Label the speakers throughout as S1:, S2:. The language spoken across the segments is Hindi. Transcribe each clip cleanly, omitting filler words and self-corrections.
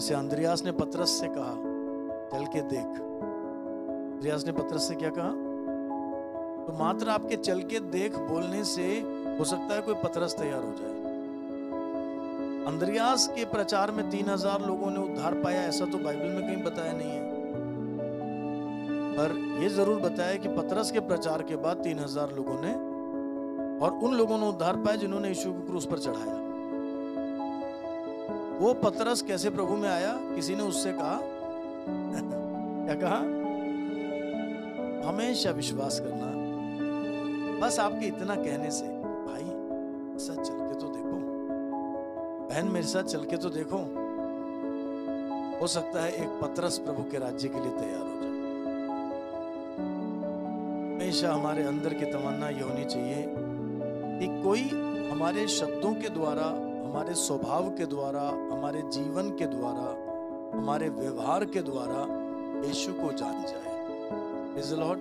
S1: जैसे अंद्रियास ने पतरस से कहा चल के देख, अंद्रियास ने पतरस से क्या कहा? तो मात्र आपके चल के देख बोलने से हो सकता है कोई पतरस तैयार हो जाए। अंद्रियास के प्रचार में 3000 लोगों ने उद्धार पाया, ऐसा तो बाइबल में कहीं बताया नहीं है, पर यह जरूर बताया कि पतरस के प्रचार के बाद 3000 लोगों ने, और उन लोगों ने उद्धार पाया जिन्होंने यीशु को क्रूस पर चढ़ाया। वो पतरस कैसे प्रभु में आया? किसी ने उससे कहा क्या कहा? हमेशा विश्वास करना, बस आपके इतना कहने से, भाई साथ चल के तो देखो, बहन मेरे साथ चल के तो देखो, हो सकता है एक पतरस प्रभु के राज्य के लिए तैयार हो जाए। हमेशा हमारे अंदर की तमन्ना ये होनी चाहिए कि कोई हमारे शब्दों के द्वारा, हमारे स्वभाव के द्वारा, हमारे जीवन के द्वारा, हमारे व्यवहार के द्वारा यीशु को जान जाए। Praise the Lord.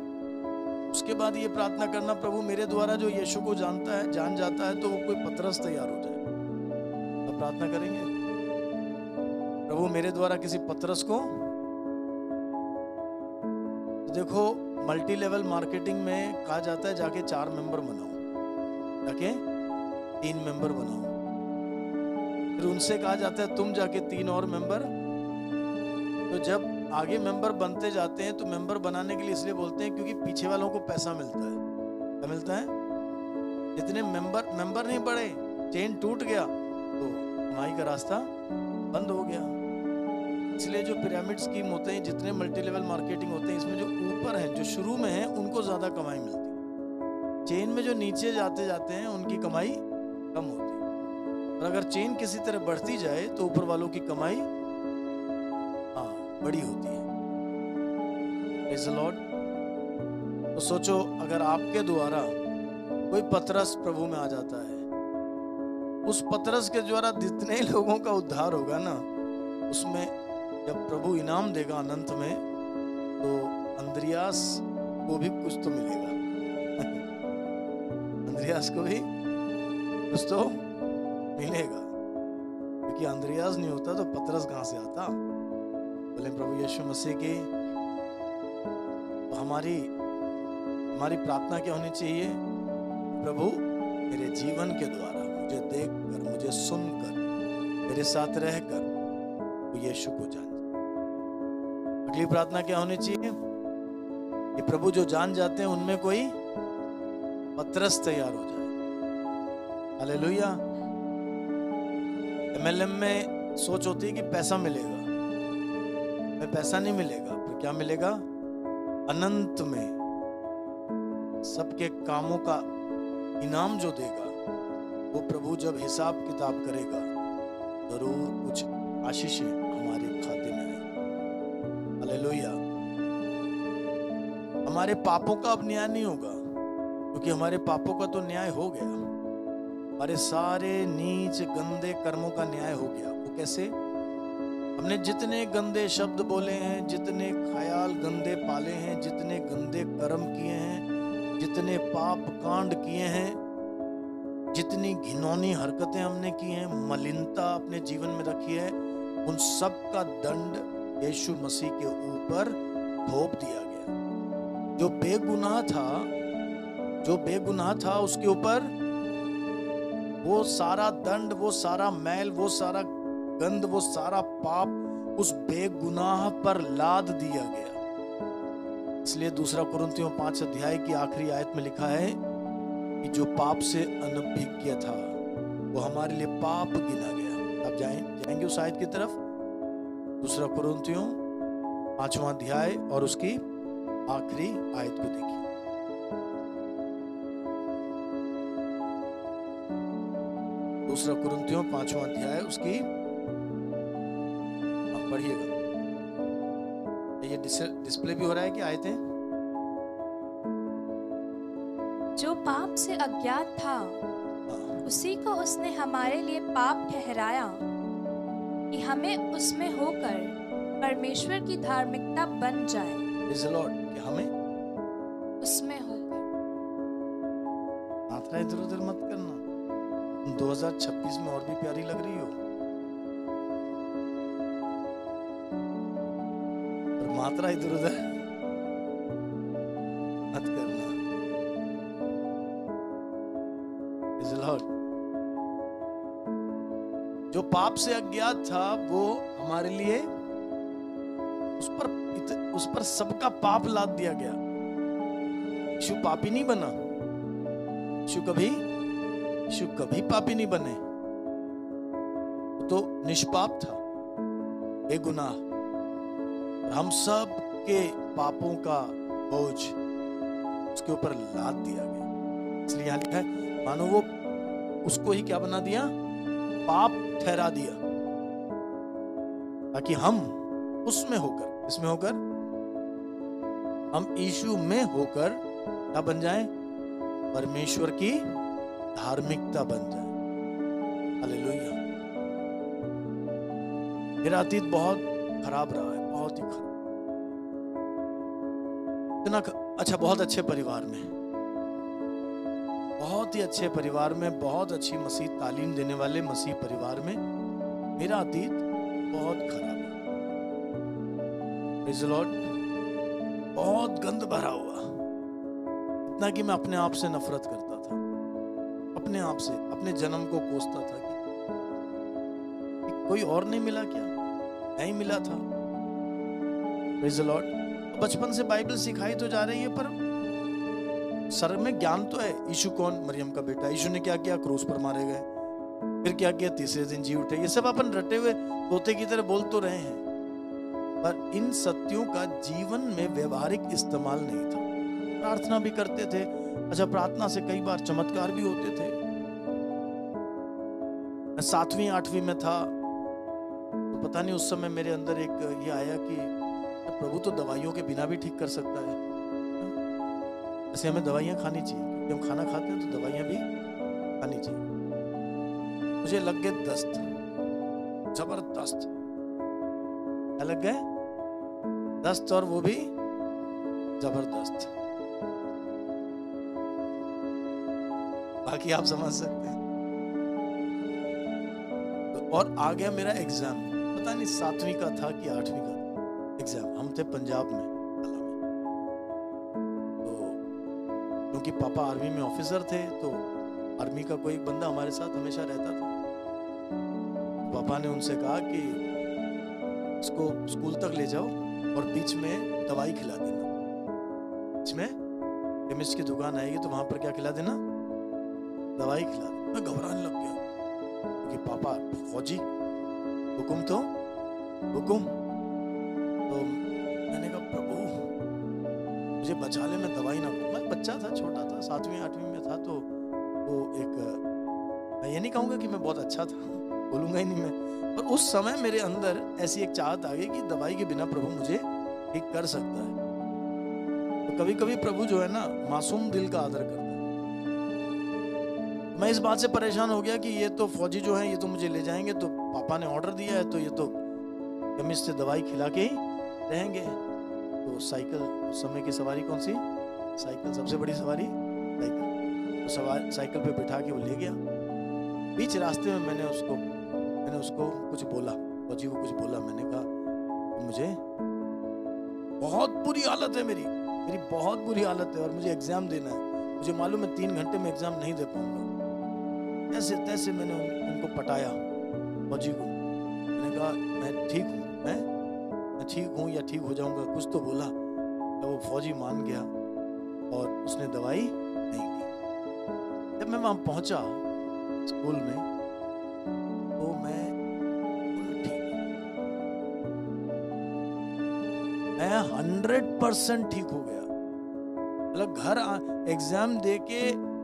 S1: उसके बाद ये प्रार्थना करना, प्रभु मेरे द्वारा जो यीशु को जानता है, जान जाता है, तो वो कोई पतरस तैयार हो जाए। तो प्रार्थना करेंगे, प्रभु मेरे द्वारा किसी पतरस को, तो देखो मल्टी लेवल मार्केटिंग में कहा जाता है जाके 4 मेंबर बनाओ, जाके 3 मेंबर बनाओ, फिर उनसे कहा जाता है तुम जाके 3 और मेंबर। तो जब आगे मेंबर बनते जाते हैं तो मेंबर बनाने के लिए इसलिए बोलते हैं क्योंकि पीछे वालों को पैसा मिलता है। क्या मिलता है? जितने मेंबर नहीं बढ़े, चेन टूट गया तो कमाई का रास्ता बंद हो गया। इसलिए जो पिरामिड स्कीम होते हैं, जितने मल्टी लेवल मार्केटिंग होते हैं, इसमें जो ऊपर हैं, जो शुरू में हैं, उनको ज्यादा कमाई मिलती है। चेन में जो नीचे जाते जाते हैं उनकी कमाई कम होती है। और अगर चेन किसी तरह बढ़ती जाए तो ऊपर वालों की कमाई बड़ी होती है। Praise the Lord. तो सोचो अगर आपके द्वारा कोई पतरस प्रभु में आ जाता है, उस पतरस के द्वारा जितने लोगों का उद्धार होगा ना, उसमें जब प्रभु इनाम देगा अनंत में, तो अंद्रियास को भी कुछ तो मिलेगा। अंद्रियास को भी कुछ तो मिलेगा, क्योंकि अंद्रियास नहीं होता तो पतरस कहां से आता? बोले प्रभु यीशु मसीह की। तो हमारी प्रार्थना क्या होनी चाहिए? प्रभु मेरे जीवन के द्वारा मुझे देखकर, मुझे सुनकर, मेरे साथ रहकर वो यीशु को जान। अगली प्रार्थना क्या होनी चाहिए? कि प्रभु जो जान जाते हैं उनमें कोई पतरस तैयार हो जाए। हालेलुया। MLM में सोच होती है कि पैसा मिलेगा, में पैसा नहीं मिलेगा, पर क्या मिलेगा? अनंत में सबके कामों का इनाम जो देगा, वो प्रभु जब हिसाब किताब करेगा, जरूर कुछ आशीषें हमारे खाते में आएंगी। हालेलुया। हमारे पापों का अब न्याय नहीं होगा, क्योंकि हमारे पापों का तो न्याय हो गया। हमारे सारे नीच गंदे कर्मों का न्याय हो गया। वो कैसे? हमने जितने गंदे शब्द बोले हैं, जितने ख्याल गंदे पाले हैं, जितने गंदे कर्म किए हैं, जितने पाप कांड किए हैं, जितनी घिनौनी हरकतें हमने की हैं, मलिनता अपने जीवन में रखी है, उन सब का दंड यीशु मसीह के ऊपर थोप दिया गया। जो बेगुनाह था उसके ऊपर वो सारा दंड, वो सारा मैल, वो सारा गंद, वो सारा पाप उस बेगुनाह पर लाद दिया गया। इसलिए 2 कुरिन्थियों 5 अध्याय की आखिरी आयत में लिखा है कि जो पाप से अनभिज्ञ था वो हमारे लिए पाप गिना गया। अब जाएंगे उस आयत की तरफ। 2 कुरिन्थियों 5वां अध्याय और उसकी आखिरी आयत को देखिए। 2 कुरिन्थियों 5वां अध्याय उसकी, पढ़िएगा। ये डिस्प्ले भी हो रहा है कि आयतें?
S2: जो पाप से अज्ञात था उसी को उसने हमारे लिए पाप ठहराया, कि हमें उसमें होकर परमेश्वर की धार्मिकता बन जाए।
S1: Praise the Lord. कि हमें
S2: उसमें होकर।
S1: मात्रा इधर उधर मत करना, 2026 में और भी प्यारी लग रही हो। मात्रा इधर उधर मत करना। Praise the Lord। जो पाप से अज्ञात था वो हमारे लिए उस पर सबका पाप लाद दिया गया। यीशु पापी नहीं बना, यीशु कभी पापी नहीं बने, तो निष्पाप था, बेगुनाह। हम सब के पापों का बोझ उसके ऊपर लाद दिया गया। इसलिए यहां लिखा है मानो वो उसको ही क्या बना दिया, पाप ठहरा दिया, ताकि हम उसमें होकर, इसमें होकर, हम यीशु में होकर क्या बन जाएं, परमेश्वर की धार्मिकता बन जाए। हालेलुया। मेरा अतीत बहुत खराब रहा है, बहुत ही खराब। इतना अच्छा, बहुत अच्छे परिवार में, बहुत ही अच्छे परिवार में, बहुत अच्छी मसीह तालीम देने वाले मसीह परिवार में मेरा अतीत बहुत खराब है। Praise the Lord. बहुत गंद भरा हुआ, इतना कि मैं अपने आप से नफरत करता था, अपने आप से, अपने जन्म को कोसता था कि कोई और नहीं मिला क्या, नहीं मिला था। Praise the Lord. बचपन से बाइबल सिखाई तो जा रही है, पर सर में ज्ञान तो है। यीशु कौन, मरियम का बेटा। यीशु ने क्या किया, क्रूस पर मारे गए, फिर क्या किया, तीसरे दिन जी उठे। ये सब अपन रटे हुए तोते की तरह बोल तो रहे हैं, पर इन सत्यों का जीवन में व्यवहारिक इस्तेमाल नहीं था। प्रार्थना भी करते थे, अच्छा प्रार्थना से कई बार चमत्कार भी होते थे। मैं 7वीं 8वीं में था तो पता नहीं उस समय मेरे अंदर एक ये आया कि प्रभु तो दवाइयों के बिना भी ठीक कर सकता है। ऐसे हमें दवाइयां खानी चाहिए, क्योंकि हम खाना खाते हैं तो दवाइयां भी खानी चाहिए। मुझे लग गए दस्त, जबरदस्त। क्या लग गए, दस्त, और वो भी जबरदस्त। बाकी आप समझ सकते हैं। और आ गया मेरा एग्जाम, पता नहीं 7वीं का था कि 8वीं का एग्जाम। हम थे पंजाब में, तो क्योंकि पापा आर्मी में ऑफिसर थे, तो आर्मी का कोई बंदा हमारे साथ हमेशा रहता था। पापा ने उनसे कहा कि इसको स्कूल तक ले जाओ और बीच में दवाई खिला देना। बीच में केमिस्ट की दुकान आएगी तो वहां पर क्या खिला देना, दवाई खिला देना। मैं घबराने लग गया, क्योंकि पापा फौजी, हुकुम तो हुकुम। तो मैंने कहा प्रभु मुझे बचा ले, मैं दवाई ना लूं। मैं बच्चा था, छोटा था, 7वीं 8वीं में था। तो वो एक, मैं ये नहीं कहूँगा कि मैं बहुत अच्छा था, बोलूँगा ही नहीं मैं, पर उस समय मेरे अंदर ऐसी एक चाहत आ गई कि दवाई के बिना प्रभु मुझे ठीक कर सकता है। तो कभी कभी प्रभु जो है ना, मासूम दिल का आदर करता है। मैं इस बात से परेशान हो गया कि ये तो फौजी जो है ये तो मुझे ले जाएंगे, तो पापा ने ऑर्डर दिया है, तो ये तो केमिस्ट से दवाई खिला के ही रहेंगे। तो साइकिल, उस समय की सवारी कौन सी, साइकिल, सबसे बड़ी सवारी साइकिल। तो साइकिल पे बिठा के वो ले गया। बीच रास्ते में मैंने उसको कुछ बोला, फौजी को कुछ बोला। मैंने कहा कि मुझे बहुत बुरी हालत है, मेरी बहुत बुरी हालत है, और मुझे एग्जाम देना है। मुझे मालूम है 3 घंटे में एग्जाम नहीं दे पाऊंगा। ऐसे तैसे मैंने उनको पटाया, फौजी को। मैंने कहा मैं ठीक हूँ, मैं ठीक हूँ या ठीक हो जाऊंगा, कुछ तो बोला। तो वो फौजी मान गया और उसने दवाई नहीं दी। जब मैं वहां पहुंचा स्कूल में, तो मैं ठीक, मैं 100% ठीक हो गया। मतलब घर एग्जाम दे के,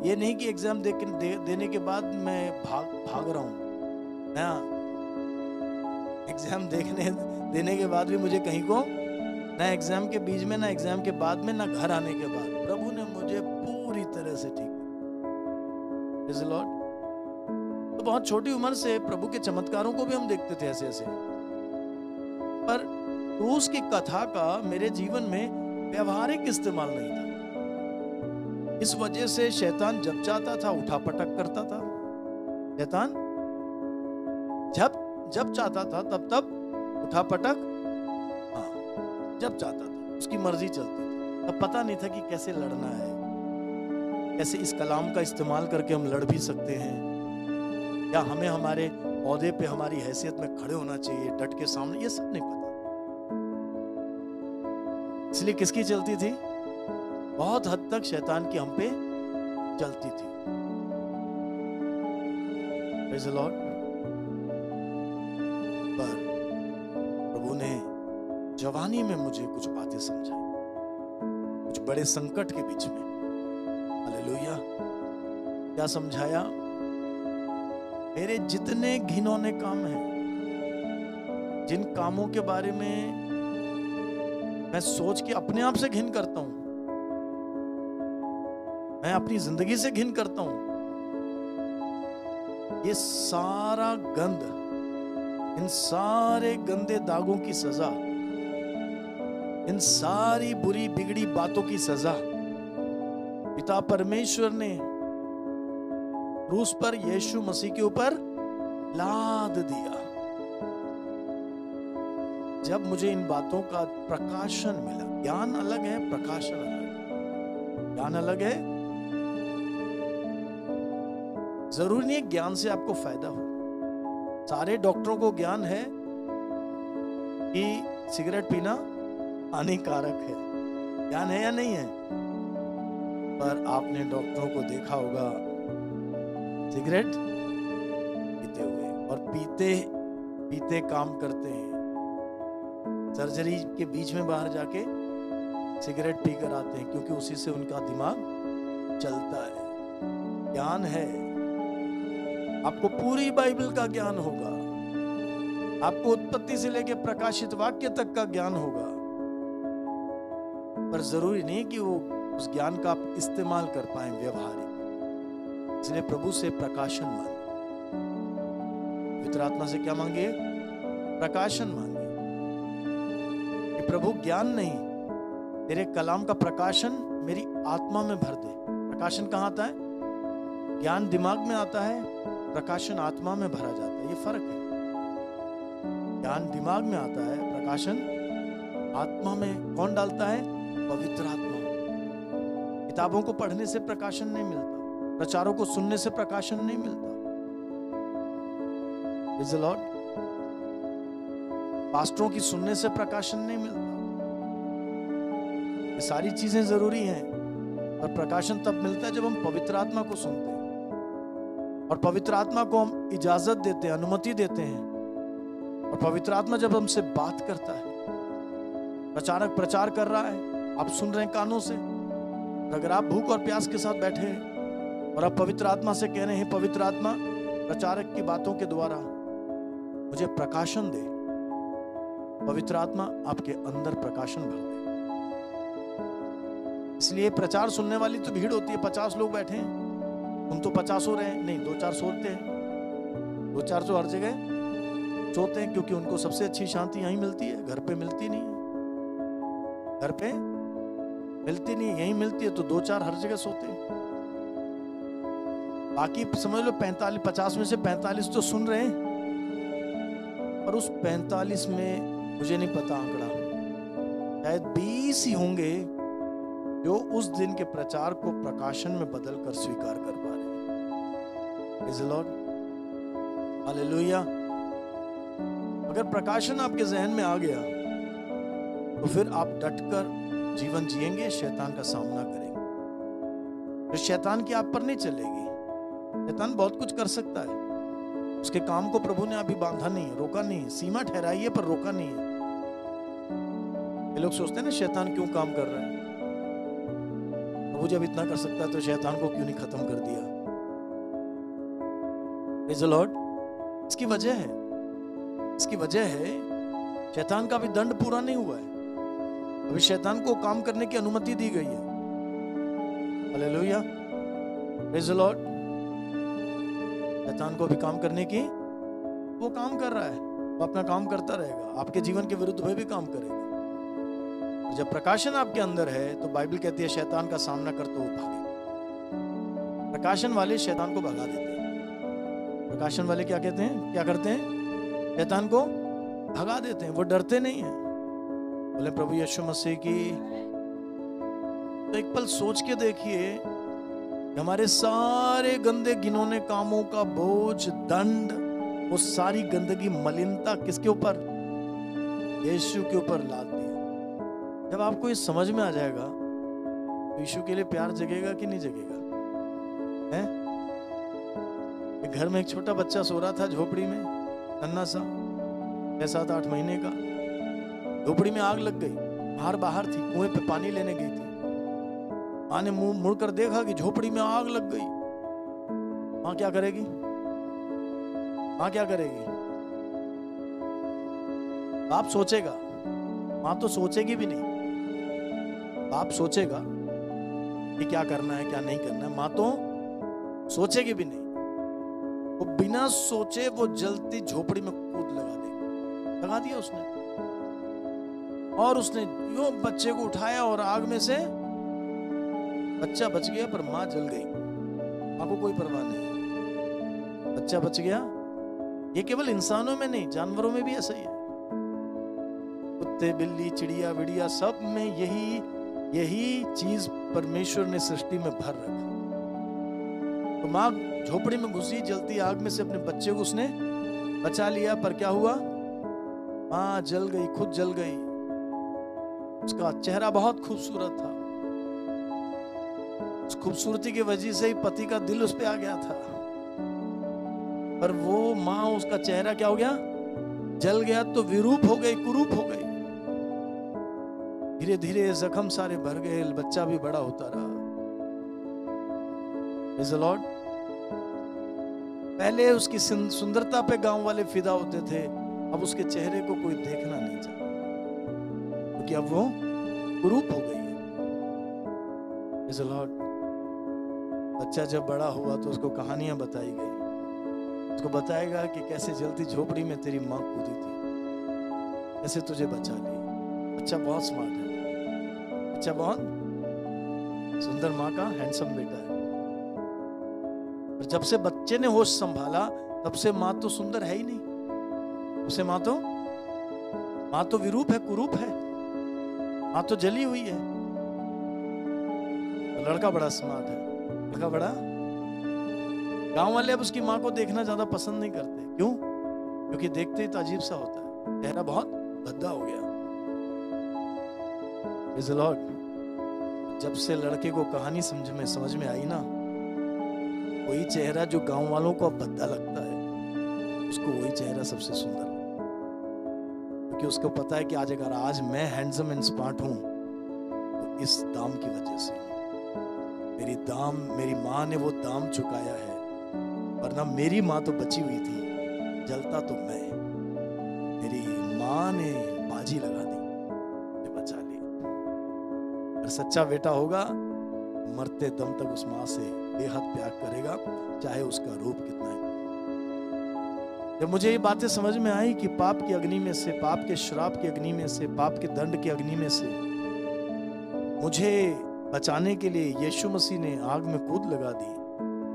S1: ये नहीं कि एग्जाम देने के बाद मैं भाग रहा हूँ। एग्जाम देने के बाद भी मुझे कहीं को, ना एग्जाम के बीच में, ना एग्जाम के बाद में, ना घर आने के बाद, प्रभु ने मुझे पूरी तरह से ठीक किया। Praise the Lord. तो बहुत छोटी उम्र से प्रभु के चमत्कारों को भी हम देखते थे ऐसे ऐसे, पर क्रूस की कथा का मेरे जीवन में व्यवहारिक इस्तेमाल नहीं था। इस वजह से शैतान जब चाहता था उठा पटक करता था। शैतान जब चाहता था तब उठा पटक। हाँ, जब चाहता था, उसकी मर्जी चलती थी। तब पता नहीं था कि कैसे लड़ना है, कैसे इस कलाम का इस्तेमाल करके हम लड़ भी सकते हैं, या हमें हमारे ओहदे पे हमारी हैसियत में खड़े होना चाहिए डट के सामने, ये सब नहीं पता। इसलिए किसकी चलती थी? बहुत हद तक शैतान की हम पे चलती थी। Praise the Lord। पर प्रभु ने जवानी में मुझे कुछ बातें समझाई, कुछ बड़े संकट के बीच में। हालेलुया। क्या समझाया? मेरे जितने घिनौने काम हैं, जिन कामों के बारे में मैं सोच के अपने आप से घिन करता हूं, मैं अपनी जिंदगी से घिन करता हूं, ये सारा गंद, इन सारे गंदे दागों की सजा, इन सारी बुरी बिगड़ी बातों की सजा पिता परमेश्वर ने क्रूस पर यीशु मसीह के ऊपर लाद दिया। जब मुझे इन बातों का प्रकाशन मिला, ज्ञान अलग है, प्रकाशन अलग है। ज्ञान अलग है, जरूरी नहीं ज्ञान से आपको फायदा हो। सारे डॉक्टरों को ज्ञान है कि सिगरेट पीना हानिकारक है, ज्ञान है या नहीं है? पर आपने डॉक्टरों को देखा होगा सिगरेट पीते हुए, और पीते पीते काम करते हैं। सर्जरी के बीच में बाहर जाके सिगरेट पीकर आते हैं, क्योंकि उसी से उनका दिमाग चलता है। ज्ञान है, आपको पूरी बाइबल का ज्ञान होगा, आपको उत्पत्ति से लेकर प्रकाशित वाक्य तक का ज्ञान होगा, पर जरूरी नहीं कि वो उस ज्ञान का आप इस्तेमाल कर पाए व्यवहारिक। इसलिए प्रभु से प्रकाशन मांगे, पवित्र आत्मा से क्या मांगे? प्रकाशन मांगे। प्रभु ज्ञान नहीं, तेरे कलाम का प्रकाशन मेरी आत्मा में भर दे। प्रकाशन कहाँ आता है? ज्ञान दिमाग में आता है, प्रकाशन आत्मा में भरा जाता है। ये फर्क है। ज्ञान दिमाग में आता है, प्रकाशन आत्मा में कौन डालता है? पवित्र आत्मा। किताबों को पढ़ने से प्रकाशन नहीं मिलता, प्रचारों को सुनने से प्रकाशन नहीं मिलता। Praise the Lord। पास्टरों की सुनने से प्रकाशन नहीं मिलता। ये सारी चीजें जरूरी हैं, पर प्रकाशन तब मिलता है जब हम पवित्र आत्मा को सुनते हैं, और पवित्र आत्मा को हम इजाजत देते हैं, अनुमति देते हैं। और पवित्र आत्मा जब हमसे बात करता है, प्रचारक प्रचार कर रहा है, आप सुन रहे हैं कानों से, अगर आप भूख और प्यास के साथ बैठे हैं और आप पवित्र आत्मा से कह रहे हैं, पवित्र आत्मा प्रचारक की बातों के द्वारा मुझे प्रकाशन दे, पवित्र आत्मा आपके अंदर प्रकाशन भर दे। इसलिए प्रचार सुनने वाली तो भीड़ होती है, 50 लोग बैठे हैं, उन तो 50 हो रहे हैं, नहीं 2-4 सोते हैं। 2-4 तो हर जगह सोते हैं, क्योंकि उनको सबसे अच्छी शांति यहीं मिलती है, घर पे मिलती नहीं है। घर पे मिलती नहीं, यहीं मिलती है, तो 2-4 हर जगह सोते हैं। बाकी समझ लो 50 में से 45 तो सुन रहे हैं, और उस 45 में मुझे नहीं पता आंकड़ा, शायद 20 ही होंगे जो उस दिन के प्रचार को प्रकाशन में बदल कर स्वीकार कर पा रहे हैं। Praise the Lord। हालेलुया। अगर प्रकाशन आपके जहन में आ गया तो फिर आप डटकर जीवन जिएंगे, शैतान का सामना करेंगे। फिर शैतान की आप पर नहीं चलेगी। शैतान बहुत कुछ कर सकता है, उसके काम को प्रभु ने अभी बांधा नहीं है, रोका नहीं है, सीमा ठहराई है पर रोका नहीं है। ये लोग सोचते हैं ना शैतान क्यों काम कर रहा है, प्रभु जब इतना कर सकता है तो शैतान को क्यों नहीं खत्म कर दिया। Praise the Lord। इसकी वजह है, इसकी वजह है शैतान का अभी दंड पूरा नहीं हुआ है, अभी शैतान को काम करने की अनुमति दी गई है। हालेलुया। Praise the Lord। शैतान को भी काम करने की, वो काम कर रहा है, वो अपना काम करता रहेगा, आपके जीवन के विरुद्ध वह भी काम करेगा। जब प्रकाशन आपके अंदर है तो बाइबल कहती है शैतान का सामना कर तो वो भागे। प्रकाशन वाले शैतान को भगा देते हैं। प्रकाशन वाले क्या कहते हैं, क्या करते हैं? शैतान को भगा देते हैं। वो डरते नहीं हैं, बोले प्रभु यीशु मसीह की। तो एक पल सोच के देखिए, हमारे सारे गंदे घिनौने कामों का बोझ, दंड, वो सारी गंदगी, मलिनता किसके ऊपर? यीशु के ऊपर लाद दिया। जब आपको ये समझ में आ जाएगा तो यीशु के लिए प्यार जगेगा कि नहीं जगेगा? हैं? एक घर में एक छोटा बच्चा सो रहा था झोपड़ी में, नन्हा सा, 6-7-8 महीने का। झोपड़ी में आग लग गई, बाहर थी, कुएं पे पानी लेने गई थी। माँ ने मुंह मुड़कर देखा कि झोपड़ी में आग लग गई। माँ क्या करेगी? माँ क्या करेगी? बाप सोचेगा, माँ तो सोचेगी भी नहीं। बाप सोचेगा कि क्या करना है क्या नहीं करना है, माँ तो सोचेगी भी नहीं। वो बिना सोचे वो जलती झोपड़ी में कूद लगा दिया उसने। और उसने यो बच्चे को उठाया और आग में से बच्चा बच गया, पर माँ जल गई। माँ को कोई परवाह नहीं, बच्चा बच गया। ये केवल इंसानों में नहीं, जानवरों में भी ऐसा ही है। कुत्ते, बिल्ली, चिड़िया विड़िया, सब में यही चीज परमेश्वर ने सृष्टि में भर रखा। तो माँ झोपड़ी में घुसी, जलती आग में से अपने बच्चे को उसने बचा लिया, पर क्या हुआ? माँ जल गई, खुद जल गई। उसका चेहरा बहुत खूबसूरत था, उस खूबसूरती की वजह से ही पति का दिल उस पे आ गया था। पर वो माँ, उसका चेहरा क्या हो गया? जल गया, तो विरूप हो गई, कुरूप हो गई। धीरे धीरे जख्म सारे भर गए, बच्चा भी बड़ा होता रहा। Praise the Lord। पहले उसकी सुंदरता पे गांव वाले फिदा होते थे, अब उसके चेहरे को कोई देखना नहीं चाहता, क्योंकि अब वो कुरूप हो गई है। Praise the Lord। बच्चा जब बड़ा हुआ तो उसको कहानियां बताई गई। उसको बताएगा कि कैसे जलती झोपड़ी में तेरी माँ कूदी थी, कैसे तुझे बचा लिया। बच्चा बहुत स्मार्ट है, बच्चा बहुत सुंदर, माँ का हैंडसम बेटा है। और जब से बच्चे ने होश संभाला, तब से माँ तो सुंदर है ही नहीं। उसे माँ तो विरूप है, कुरूप है, माँ तो जली हुई है। तो लड़का बड़ा स्मार्ट है, लड़का बड़ा। गांव वाले अब उसकी माँ को देखना ज्यादा पसंद नहीं करते। क्यों? क्योंकि देखते ही तो अजीब सा होता है, चेहरा बहुत भद्दा हो गया। Praise the Lord। जब से लड़के को कहानी समझ में आई ना, वही चेहरा जो गांव वालों को अब भद्दा लगता है, उसको वही चेहरा सबसे सुंदर लगता है। क्योंकि उसको पता है कि अगर आज मैं हैंडसम एंड स्मार्ट हूं तो इस दाम की वजह से। मेरी माँ ने वो दाम चुकाया है, वरना मेरी माँ तो बची हुई थी, जलता तो मैं। मेरी माँ ने बाजी लगा दी, मुझे बचा लिया। और सच्चा बेटा होगा, मरते दम तक उस माँ से बेहद प्यार करेगा, चाहे उसका रूप कितना है। जब मुझे ये बातें समझ में आई कि पाप की अग्नि में से, पाप के श्राप की अग्नि में से, पाप के दंड की अग्नि में से मुझे बचाने के लिए यीशु मसीह ने आग में कूद लगा दी,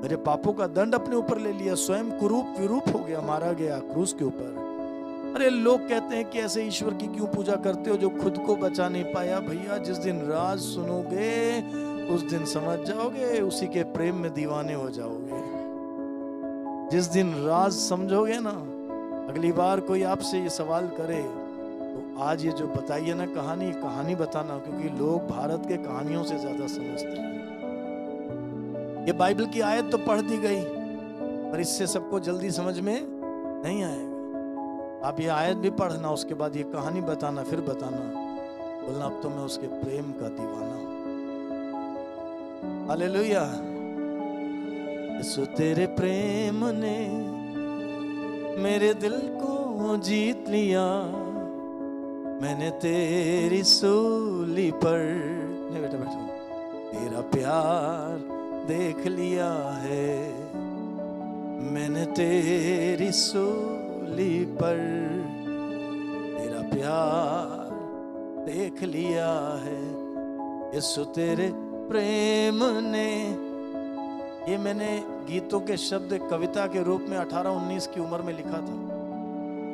S1: मेरे पापों का दंड अपने ऊपर ले लिया, स्वयं कुरूप विरूप हो गया, मारा गया क्रूस के ऊपर। अरे लोग कहते हैं कि ऐसे ईश्वर की क्यों पूजा करते हो जो खुद को बचा नहीं पाया। भैया, जिस दिन राज सुनोगे उस दिन समझ जाओगे, उसी के प्रेम में दीवाने हो जाओगे। जिस दिन राज समझोगे ना, अगली बार कोई आपसे ये सवाल करे तो आज ये जो बताइए ना कहानी बताना, क्योंकि लोग भारत के कहानियों से ज्यादा समझते हैं। ये बाइबल की आयत तो पढ़ दी गई, पर इससे सबको जल्दी समझ में नहीं आएगा। आप ये आयत भी पढ़ना, उसके बाद ये कहानी बताना, फिर बताना, बोलना अब तो मैं उसके प्रेम का दीवाना हूं। हालेलुया। यीशु तेरे प्रेम ने मेरे दिल को जीत लिया, मैंने तेरी सूली पर, नहीं बेटा बैठो, तेरा प्यार देख लिया है। मैंने तेरी सूली पर तेरा प्यार देख लिया है। यीशु तेरे प्रेम ने, ये मैंने गीतों के शब्द कविता के रूप में 18-19 की उम्र में लिखा था।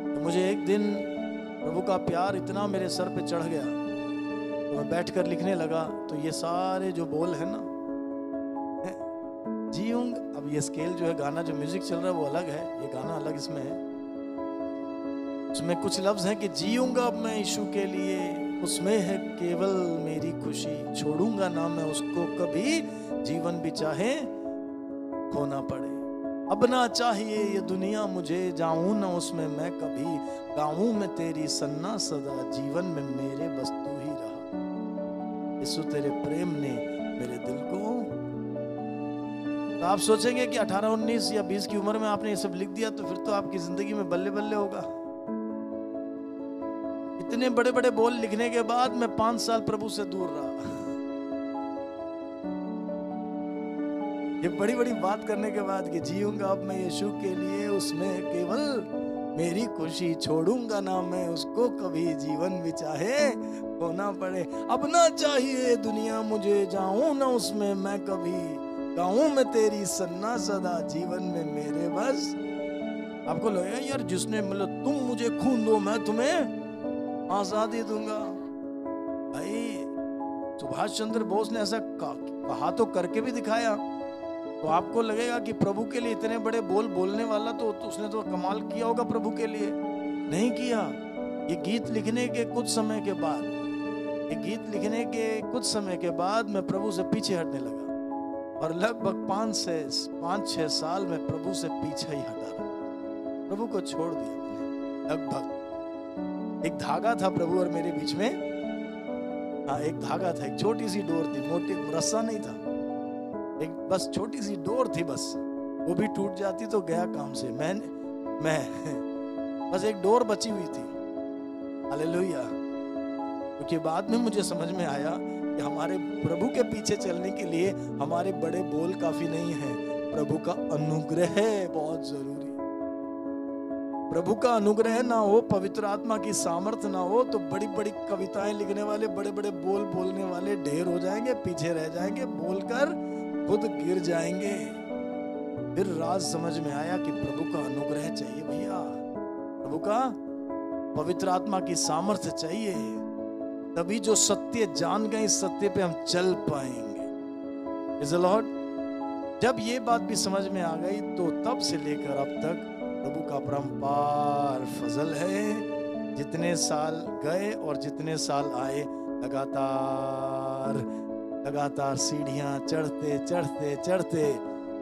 S1: तो मुझे एक दिन प्रभु का प्यार इतना मेरे सर पे चढ़ गया, तो मैं बैठकर लिखने लगा। तो ये सारे जो बोल है ना, जीऊंगा, अब ये स्केल जो है, गाना जो म्यूजिक चल रहा है वो अलग है, ये गाना अलग इसमें है। उसमें कुछ लफ्ज हैं कि जीऊंगा अब मैं यीशु के लिए, उसमें है केवल मेरी खुशी, छोड़ूंगा ना मैं उसको कभी, जीवन भी चाहे खोना पड़े। अब ना चाहिए ये दुनिया मुझे, जाऊं ना उसमें मैं कभी, गाऊं मैं तेरी सन्ना सदा, जीवन में मेरे बस तू ही रहा। यीशु तेरे प्रेम ने मेरे दिल को। तो आप सोचेंगे कि 18, 19 या 20 की उम्र में आपने ये सब लिख दिया तो फिर तो आपकी जिंदगी में बल्ले बल्ले होगा। इतने बड़े बड़े बोल लिखने के बाद मैं 5 साल प्रभु से दूर रहा। ये बड़ी बड़ी बात करने के बाद कि जीऊंगा अब मैं यीशु के लिए, उसमें केवल मेरी खुशी, छोड़ूंगा ना मैं उसको कभी, जीवन भी चाहे खोना पड़े। अब ना चाहिए दुनिया मुझे, जाऊं ना उसमें मैं कभी, गाऊं मैं तेरी सन्ना सदा, जीवन में मेरे बस। आपको लगेगा यार जिसने मतलब तुम मुझे खून दो मैं तुम्हें आजादी दूंगा। भाई सुभाष चंद्र बोस ने ऐसा कहा तो करके भी दिखाया। तो आपको लगेगा कि प्रभु के लिए इतने बड़े बोल बोलने वाला तो उसने तो कमाल किया होगा प्रभु के लिए। नहीं किया। ये गीत लिखने के कुछ समय के बाद मैं प्रभु से पीछे हटने लगा, और लगभग 5-6 साल में प्रभु से पीछे ही हटा रहा, प्रभु को छोड़ दिया मैंने। लगभग एक धागा था प्रभु और मेरे बीच में। हाँ, एक धागा था, एक छोटी सी डोर थी, मोटी रस्सा नहीं था, एक बस छोटी सी डोर थी, बस वो भी टूट जाती तो गया काम से। मैं बस एक डोर बची हुई थी। हालेलुया। क्योंकि बाद में मुझे समझ में आया कि हमारे प्रभु के पीछे चलने के लिए हमारे बड़े बोल काफी नहीं है, प्रभु का अनुग्रह बहुत जरूरी है। प्रभु का अनुग्रह ना हो, पवित्र आत्मा की सामर्थ्य ना हो, तो बड़ी बड़ी कविताएं लिखने वाले, बड़े बड़े बोल बोलने वाले ढेर हो जाएंगे, पीछे रह जाएंगे, बोलकर खुद गिर जाएंगे। फिर राज समझ में आया कि प्रभु का अनुग्रह चाहिए भैया, प्रभु का पवित्र आत्मा की सामर्थ्य चाहिए, तभी जो सत्य जान गए इस सत्य पे हम चल पाएंगे। Praise the Lord। जब ये बात भी समझ में आ गई तो तब से लेकर अब तक प्रभु का परम्पार फजल है। जितने साल गए और जितने साल आए, लगातार सीढ़ियां चढ़ते चढ़ते चढ़ते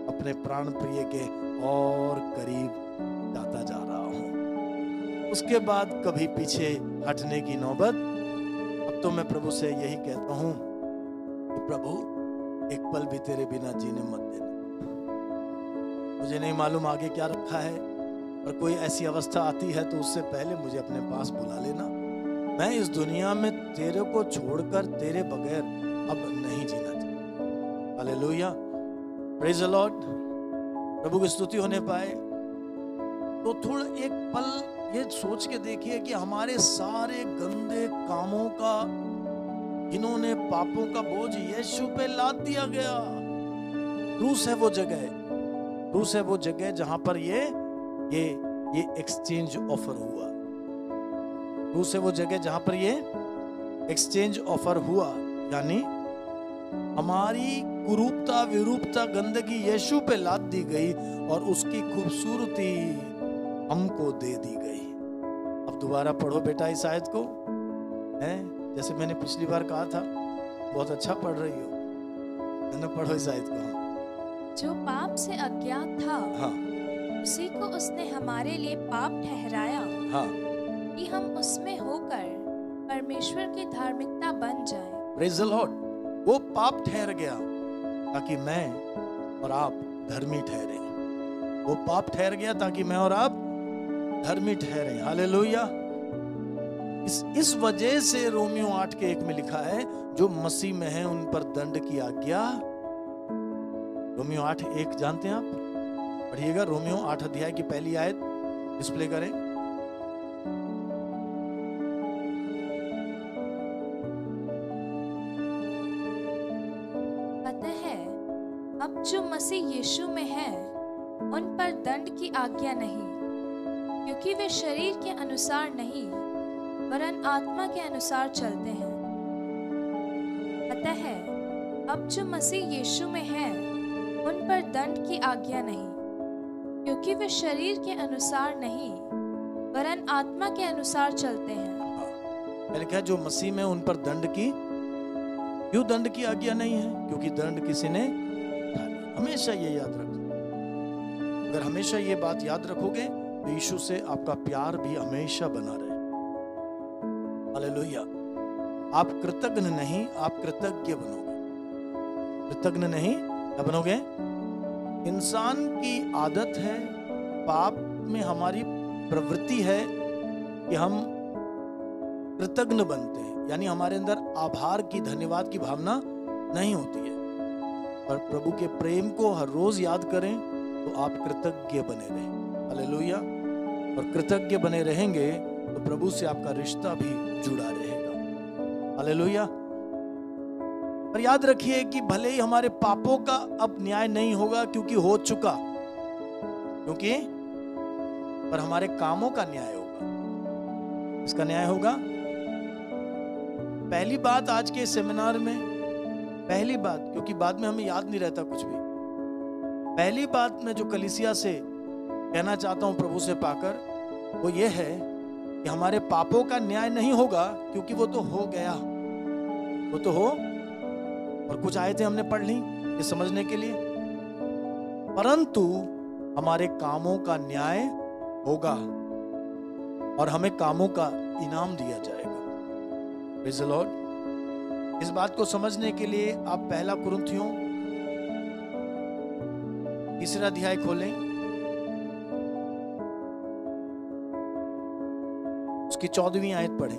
S1: अपने प्राण प्रिय के और करीब जाता जा रहा हूं। उसके बाद कभी पीछे हटने की नौबत। अब तो मैं प्रभु से यही कहता हूं कि प्रभु एक पल भी तेरे बिना जीने मत देना। मुझे नहीं मालूम आगे क्या रखा है, पर कोई ऐसी अवस्था आती है तो उससे पहले मुझे अपने पास बुला लेना। मैं इस दुनिया में तेरे को छोड़कर तेरे बगैर अब नहीं जीना चाहता। Hallelujah, praise the Lord. प्रभु की स्तुति होने पाए। तो थोड़ा एक पल ये सोच के देखिए कि हमारे सारे गंदे कामों का, इन्होंने पापों का बोझ यीशु पे लाद दिया गया। क्रूस है वो जगह, क्रूस है वो जगह जहां पर ये एक्सचेंज ऑफर हुआ। क्रूस है वो जगह जहां पर ये एक्सचेंज ऑफर हुआ, यानी हमारी कुरूपता, विरूपता, गंदगी यीशु पे लाद दी गई और उसकी खूबसूरती हमको दे दी गई। अब दोबारा पढ़ो बेटा इस आयत को, है जैसे मैंने पिछली बार कहा था, बहुत अच्छा पढ़ रही हो, है ना? पढ़ो इस आयत को।
S2: जो पाप से अज्ञात था,
S1: हाँ,
S2: उसी को उसने हमारे लिए पाप ठहराया,
S1: हाँ,
S2: कि हम उसमें होकर परमेश्वर की धार्मिकता बन जाएं।
S1: Praise the Lord. वो पाप ठहर गया ताकि मैं और आप धर्मी ठहरे। वो पाप ठहर गया ताकि मैं और आप धर्मी ठहरे। हालेलुया। इस वजह से रोमियो 8:1 में लिखा है, जो मसीह में है उन पर दंड की आज्ञा। रोमियो 8:1 जानते हैं आप? पढ़िएगा, रोमियो 8 अध्याय की पहली आयत डिस्प्ले करें।
S2: अतः अब जो मसीह यीशु में है उन पर दंड की आज्ञा नहीं, क्योंकि वे शरीर के अनुसार नहीं वरन आत्मा के अनुसार चलते हैं। अतः अब जो मसीह यीशु में है, उन पर दंड की आज्ञा नहीं, क्योंकि वे शरीर के अनुसार नहीं वरन आत्मा के अनुसार चलते हैं।
S1: मैंने कहा जो मसीह में उन पर दंड की, क्यों दंड की आज्ञा नहीं है? क्योंकि दंड किसी ने उठा लिया। हमेशा ये याद रखना। अगर हमेशा ये बात याद रखोगे तो यीशु से आपका प्यार भी हमेशा बना रहे। हालेलुया। आप कृतज्ञ नहीं, आप कृतज्ञ बनोगे। कृतज्ञ नहीं, क्या बनोगे? इंसान की आदत है, पाप में हमारी प्रवृत्ति है कि हम कृतज्ञ बनते हैं, यानी हमारे अंदर आभार की, धन्यवाद की भावना नहीं होती है। पर प्रभु के प्रेम को हर रोज याद करें तो आप कृतज्ञ बने रहें। हालेलुया। और कृतज्ञ बने रहेंगे तो प्रभु से आपका रिश्ता भी जुड़ा रहेगा। हालेलुया। पर याद रखिए कि भले ही हमारे पापों का अब न्याय नहीं होगा, क्योंकि हो चुका, क्योंकि पर हमारे कामों का न्याय होगा। इसका न्याय होगा। पहली बात आज के सेमिनार में, पहली बात, क्योंकि बाद में हमें याद नहीं रहता कुछ भी, पहली बात मैं जो कलीसिया से कहना चाहता हूं प्रभु से पाकर, वो ये है कि हमारे पापों का न्याय नहीं होगा, क्योंकि वो तो हो गया, वो तो हो। और कुछ आयतें हमने पढ़ ली ये समझने के लिए, परंतु हमारे कामों का न्याय होगा और हमें कामों का इनाम दिया जाएगा। Praise the Lord. इस बात को समझने के लिए आप पहला कुरिन्थियों 3 अध्याय खोलें, उसकी 14वीं आयत पढ़ें।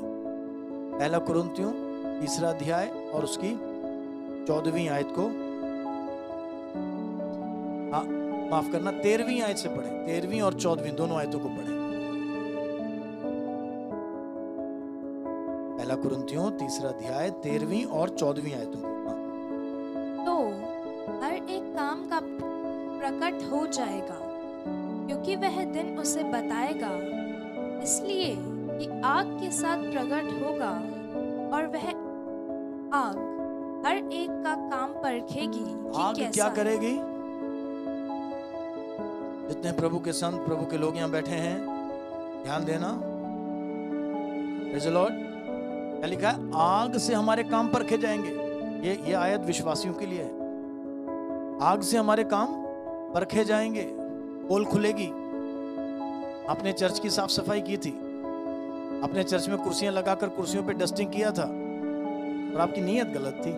S1: पहला कुरिन्थियों 3 अध्याय और उसकी 14वीं आयत को, माफ करना, 13वीं आयत से पढ़ें। 13वीं और 14वीं दोनों आयतों को पढ़ें। पहला कुरिन्थियों 3 अध्याय 13वीं और 14वीं आयतों को।
S2: तो हर एक काम का प्रकट हो जाएगा, क्योंकि वह दिन उसे बताएगा, इसलिए कि आग के साथ प्रकट होगा और वह आग हर एक का काम परखेगी कि
S1: आग
S2: कैसा
S1: क्या
S2: है।
S1: करेगी? जितने प्रभु के संत, प्रभु के लोग यहाँ बैठे हैं, ध्यान देना। Praise the Lord. क्या लिखा है? आग से हमारे काम परखे जाएंगे। ये आयत विश्वासियों के लिए है। आग से हमारे काम परखे जाएंगे, पोल खुलेगी। आपने चर्च की साफ सफाई की थी, अपने चर्च में कुर्सियां लगाकर कुर्सियों पे डस्टिंग किया था, और आपकी नीयत गलत थी।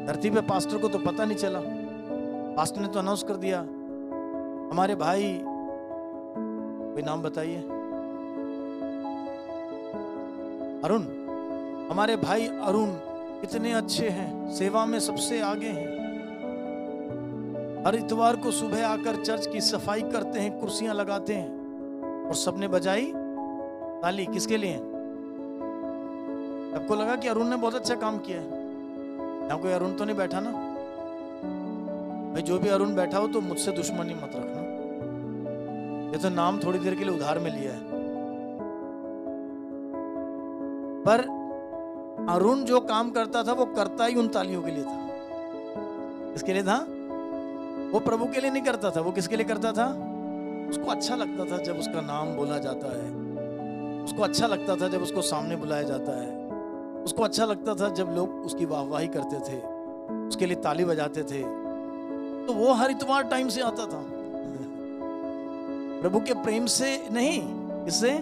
S1: धरती पे पास्टर को तो पता नहीं चला, पास्टर ने तो अनाउंस कर दिया, हमारे भाई, कोई नाम बताइए, अरुण, हमारे भाई अरुण कितने अच्छे हैं, सेवा में सबसे आगे हैं, हर इतवार को सुबह आकर चर्च की सफाई करते हैं, कुर्सियां लगाते हैं। और सबने बजाई ताली, किसके लिए? सबको लगा कि अरुण ने बहुत अच्छा काम किया है। यहाँ कोई अरुण तो नहीं बैठा ना? भाई जो भी अरुण बैठा हो तो मुझसे दुश्मनी मत रखना, ये तो नाम थोड़ी देर के लिए उधार में लिया है। पर अरुण जो काम करता था वो करता ही उन तालियों के लिए था। किसके लिए था? वो प्रभु के लिए नहीं करता था, वो किसके लिए करता था? उसको अच्छा लगता था जब उसका नाम बोला जाता है, उसको अच्छा लगता था जब उसको सामने बुलाया जाता है, उसको अच्छा लगता था जब लोग उसकी वाहवाही करते थे, उसके लिए ताली बजाते थे। तो वो हर इतवार टाइम से आता था, प्रभु के प्रेम से नहीं, इससे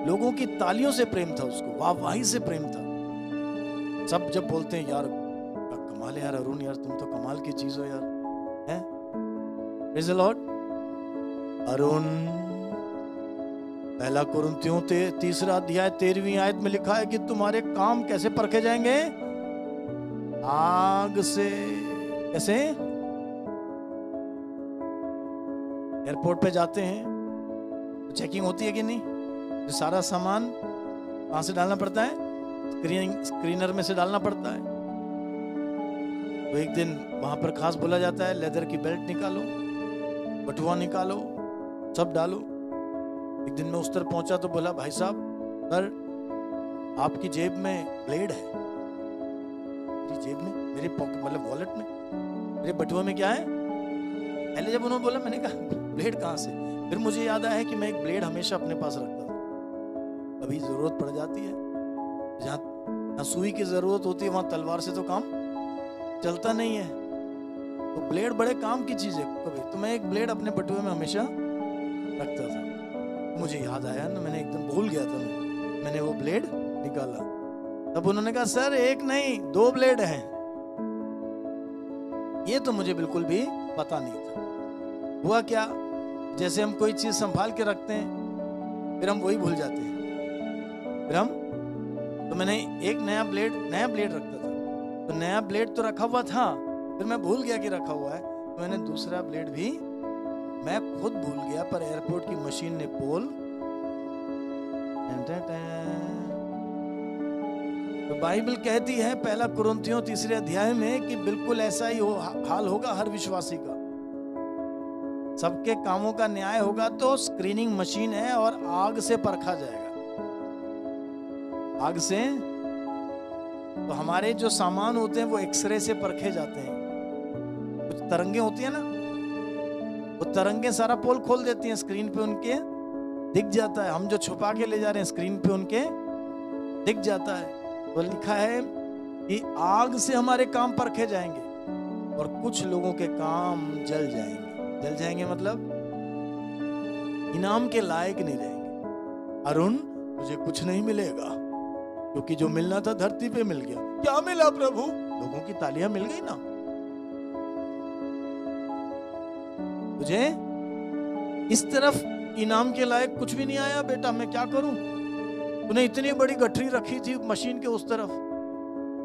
S1: लोगों की तालियों से प्रेम था, उसको वाहवाही से प्रेम था। सब जब बोलते हैं यार कमाल है यार अरुण, यार तुम तो कमाल की चीज हो यार, हैं? Praise the Lord. अरुण, पहला कुरिन्थियों 3 अध्याय 13वीं आयत में लिखा है कि तुम्हारे काम कैसे परखे जाएंगे? आग से। कैसे? एयरपोर्ट पे जाते हैं तो चेकिंग होती है कि नहीं? तो सारा सामान कहां से डालना पड़ता है? स्क्रीनर में से डालना पड़ता है। तो एक दिन वहां पर खास बोला जाता है, लेदर की बेल्ट निकालो, बटुआ निकालो, सब डालो। एक दिन मैं उस तरफ पहुंचा तो बोला, भाई साहब सर आपकी जेब में ब्लेड है, मेरी जेब में, मेरे पॉकेट मतलब वॉलेट में, मेरे बटुए में क्या है? पहले जब उन्होंने बोला मैंने कहा ब्लेड कहाँ से? फिर मुझे याद आया कि मैं एक ब्लेड हमेशा अपने पास रखता था, कभी जरूरत पड़ जाती है। जहाँ सुई की जरूरत होती है वहां तलवार से तो काम चलता नहीं है, तो ब्लेड बड़े काम की चीज है कभी, तो मैं एक ब्लेड अपने बटुए में हमेशा रखता था। मुझे याद आया ना, मैंने एकदम भूल गया था, मैंने वो ब्लेड निकाला। तब उन्होंने कहा सर एक नहीं 2 ब्लेड हैं। ये तो मुझे बिल्कुल भी पता नहीं था। हुआ क्या, जैसे हम कोई चीज संभाल के रखते हैं फिर हम वही भूल जाते हैं, तो मैंने एक नया ब्लेड रखता था, तो नया ब्लेड तो रखा हुआ था, फिर मैं भूल गया कि रखा हुआ है, तो मैंने दूसरा ब्लेड भी मैं खुद भूल गया, पर एयरपोर्ट की मशीन ने पोल, तो बाइबल कहती है 1 कुरिन्थियों 3 अध्याय में कि बिल्कुल ऐसा ही हाल होगा हर विश्वासी का। सबके कामों का न्याय होगा, तो स्क्रीनिंग मशीन है और आग से परखा जाएगा, आग से। तो हमारे जो सामान होते हैं वो एक्सरे से परखे जाते हैं। कुछ तरंगे होती है ना, वो तरंगे सारा पोल खोल देती हैं, स्क्रीन पे उनके दिख जाता है। हम जो छुपा के ले जा रहे हैं स्क्रीन पे उनके दिख जाता है। तो लिखा है कि आग से हमारे काम परखे जाएंगे और कुछ लोगों के काम जल जाएंगे। जल जाएंगे मतलब इनाम के लायक नहीं रहेंगे। अरुण तुझे कुछ नहीं मिलेगा, क्योंकि जो मिलना था धरती पे मिल गया। क्या मिला प्रभु? लोगों की तालियां मिल गई ना। तुझे इस तरफ इनाम के लायक कुछ भी नहीं आया बेटा, मैं क्या करूं? तूने इतनी बड़ी गठरी रखी थी मशीन के उस तरफ,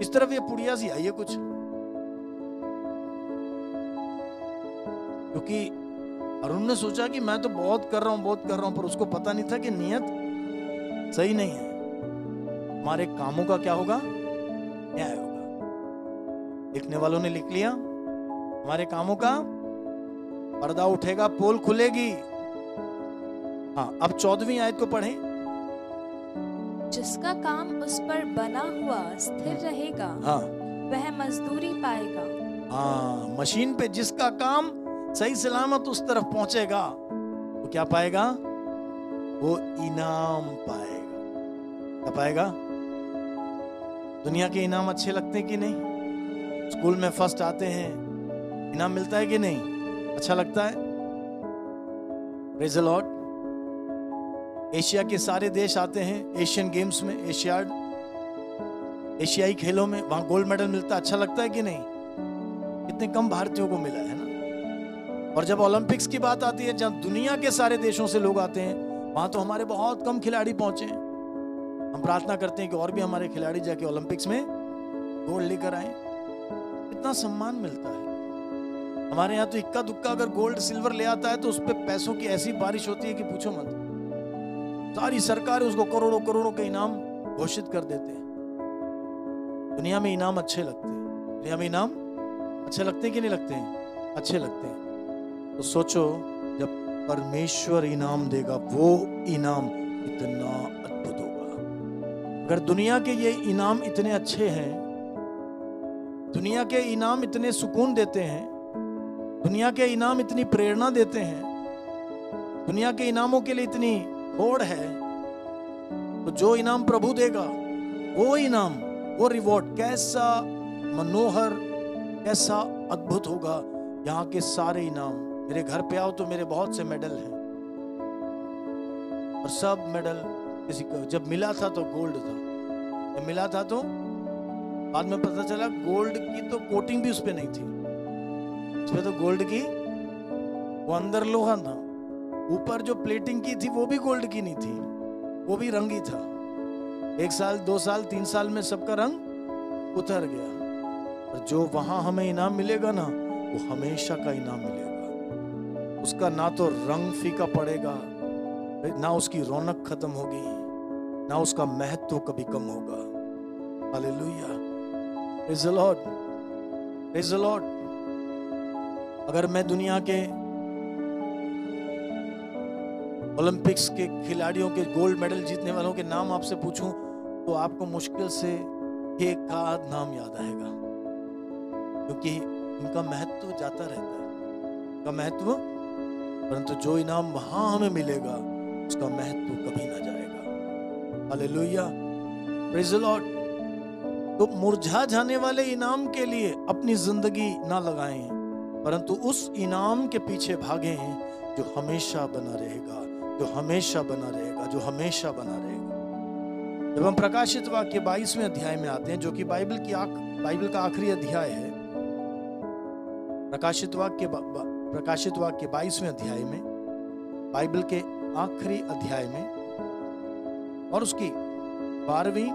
S1: इस तरफ ये पुड़िया सी आई है कुछ। क्योंकि अरुण ने सोचा कि मैं तो बहुत कर रहा हूं, पर उसको पता नहीं था कि नियत सही नहीं है। हमारे कामों का क्या होगा? न्याय होगा। लिखने वालों ने लिख लिया, हमारे कामों का पर्दा उठेगा, पोल खुलेगी। हाँ, अब 14वीं आयत को पढ़ें।
S2: जिसका काम उस पर बना हुआ स्थिर रहेगा,
S1: हाँ,
S2: वह मजदूरी पाएगा।
S1: हाँ, मशीन पे जिसका काम सही सलामत उस तरफ पहुंचेगा तो क्या पाएगा? वो इनाम पाएगा। क्या पाएगा? दुनिया के इनाम अच्छे लगते हैं कि नहीं? स्कूल में फर्स्ट आते हैं, इनाम मिलता है कि नहीं? अच्छा लगता है? Praise the Lord. एशिया के सारे देश आते हैं एशियन गेम्स में, एशियाई खेलों में, वहां गोल्ड मेडल मिलता है, अच्छा लगता है कि नहीं? कितने कम भारतीयों को मिला है ना। और जब ओलंपिक्स की बात आती है, जब दुनिया के सारे देशों से लोग आते हैं, वहां तो हमारे बहुत कम खिलाड़ी पहुंचे हैं। हम प्रार्थना करते हैं कि और भी हमारे खिलाड़ी जाके ओलंपिक्स में गोल्ड लेकर आए। कितना सम्मान मिलता है। हमारे यहाँ तो इक्का दुक्का अगर गोल्ड सिल्वर ले आता है तो उस पर पैसों की ऐसी बारिश होती है कि पूछो मत। सारी सरकार उसको करोड़ों करोड़ों के इनाम घोषित कर देते हैं। दुनिया में इनाम अच्छे लगते हैं। दुनिया में इनाम अच्छे लगते हैं कि नहीं लगते हैं? अच्छे लगते हैं। तो सोचो जब परमेश्वर इनाम देगा, वो इनाम इतना अद्भुत होगा। अगर दुनिया के ये इनाम इतने अच्छे हैं, दुनिया के इनाम इतने सुकून देते हैं, दुनिया के इनाम इतनी प्रेरणा देते हैं, दुनिया के इनामों के लिए इतनी होड़ है, तो जो इनाम प्रभु देगा, वो इनाम, वो रिवॉर्ड कैसा मनोहर, कैसा अद्भुत होगा। यहाँ के सारे इनाम, मेरे घर पे आओ तो मेरे बहुत से मेडल हैं, और सब मेडल किसी को जब मिला था तो गोल्ड था, जब मिला था तो बाद में पता चला गोल्ड की तो कोटिंग भी उस पे नहीं थी। उस पे तो गोल्ड की वो अंदर लोहा था, ऊपर जो प्लेटिंग की थी वो भी गोल्ड की नहीं थी, वो भी रंगी था। 1 साल 2 साल 3 साल में सबका रंग उतर गया। और जो वहां हमें इनाम मिलेगा ना, वो हमेशा का इनाम मिलेगा। उसका ना तो रंग फीका पड़ेगा, ना उसकी रौनक खत्म होगी, ना उसका महत्व कभी कम होगा। Hallelujah, praise the Lord, praise the Lord. अगर मैं दुनिया के ओलंपिक्स के खिलाड़ियों के गोल्ड मेडल जीतने वालों के नाम आपसे पूछूं, तो आपको मुश्किल से एक का आध नाम याद आएगा, क्योंकि इनका महत्व जाता रहता है, का महत्व, परंतु जो इनाम वहां हमें मिलेगा उसका महत्व कभी ना जाएगा। Hallelujah, praise the Lord. तो मुरझा जाने वाले इनाम के लिए अपनी जिंदगी ना लगाएं, परंतु उस इनाम के पीछे भागें जो हमेशा बना रहेगा, जो हमेशा बना रहेगा, जो हमेशा बना रहेगा। जब हम प्रकाशित वाक्य 22वें अध्याय में आते हैं, जो कि बाइबल का आखिरी अध्याय है, प्रकाशित वाक्य 22वें अध्याय में, बाइबल के आखिरी अध्याय में, और उसकी 12वीं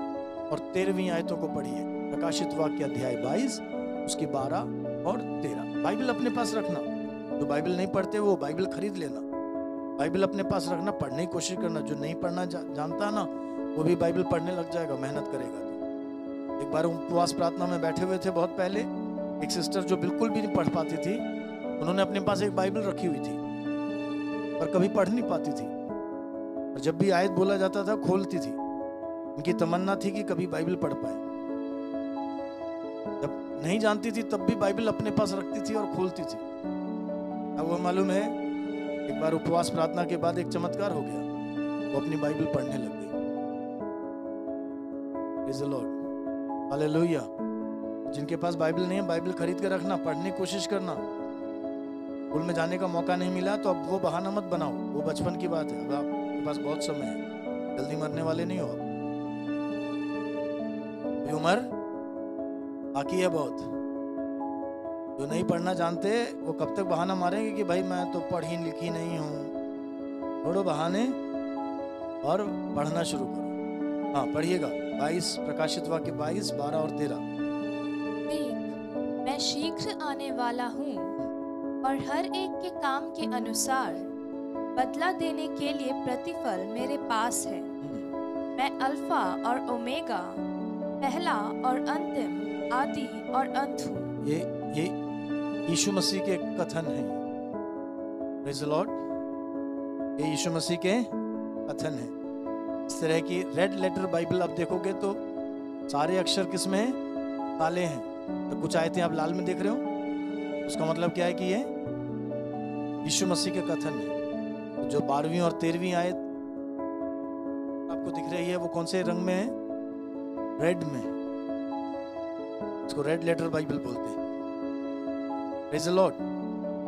S1: और 13वीं आयतों को पढ़िए। प्रकाशित वाक्य अध्याय 22, उसकी 12 और 13। बाइबल अपने पास रखना, जो बाइबल नहीं पढ़ते वो बाइबल खरीद लेना, बाइबल अपने पास रखना, पढ़ने की कोशिश करना। जो नहीं पढ़ना जानता ना, वो भी बाइबल पढ़ने लग जाएगा, मेहनत करेगा तो। एक बार उपवास प्रार्थना में बैठे हुए थे बहुत पहले, एक सिस्टर जो बिल्कुल भी नहीं पढ़ पाती थी, उन्होंने अपने पास एक बाइबल रखी हुई थी, पर कभी पढ़ नहीं पाती थी, और जब भी आयत बोला जाता था खोलती थी। उनकी तमन्ना थी कि कभी बाइबल पढ़ पाए। जब नहीं जानती थी तब भी बाइबल अपने पास रखती थी और खोलती थी। अब वो मालूम है, एक बार उपवास प्रार्थना के बाद एक चमत्कार हो गया, वो अपनी बाइबल पढ़ने लग गई। Praise the Lord, hallelujah. जिनके पास बाइबल नहीं है, बाइबल खरीद के रखना, पढ़ने की कोशिश करना। स्कूल में जाने का मौका नहीं मिला तो अब वो बहाना मत बनाओ, वो बचपन की बात है। अब आपके पास बहुत समय है, जल्दी मरने वाले नहीं हो आप, उम्र बाकी है बहुत। जो नहीं पढ़ना जानते वो कब तक बहाना मारेंगे कि भाई मैं तो पढ़ी लिखी नहीं हूँ। छोड़ो बहाने और पढ़ना शुरू करो। हाँ, पढ़िएगा 22, प्रकाशित वाक्य 22, 12 और 13।
S2: देख, मैं शीघ्र आने वाला हूँ और हर एक के काम के अनुसार बदला देने के लिए प्रतिफल मेरे पास है। मैं अल्फा और ओमेगा, पहला और अंतिम, आदि और अंत हूँ।
S1: ये यीशु मसीह के कथन हैं। प्रेज़ द लॉर्ड, ये यीशु मसीह के कथन हैं। इस तरह की रेड लेटर बाइबल आप देखोगे तो सारे अक्षर किस में हैं? काले हैं। तो कुछ आयतें आप लाल में देख रहे हो, उसका मतलब क्या है कि ये यीशु मसीह के कथन है। तो जो 12वीं और 13वीं आयत आपको दिख रही है वो कौन से रंग में है? रेड में। इसको रेड लेटर बाइबल बोलते हैं। Praise the Lord.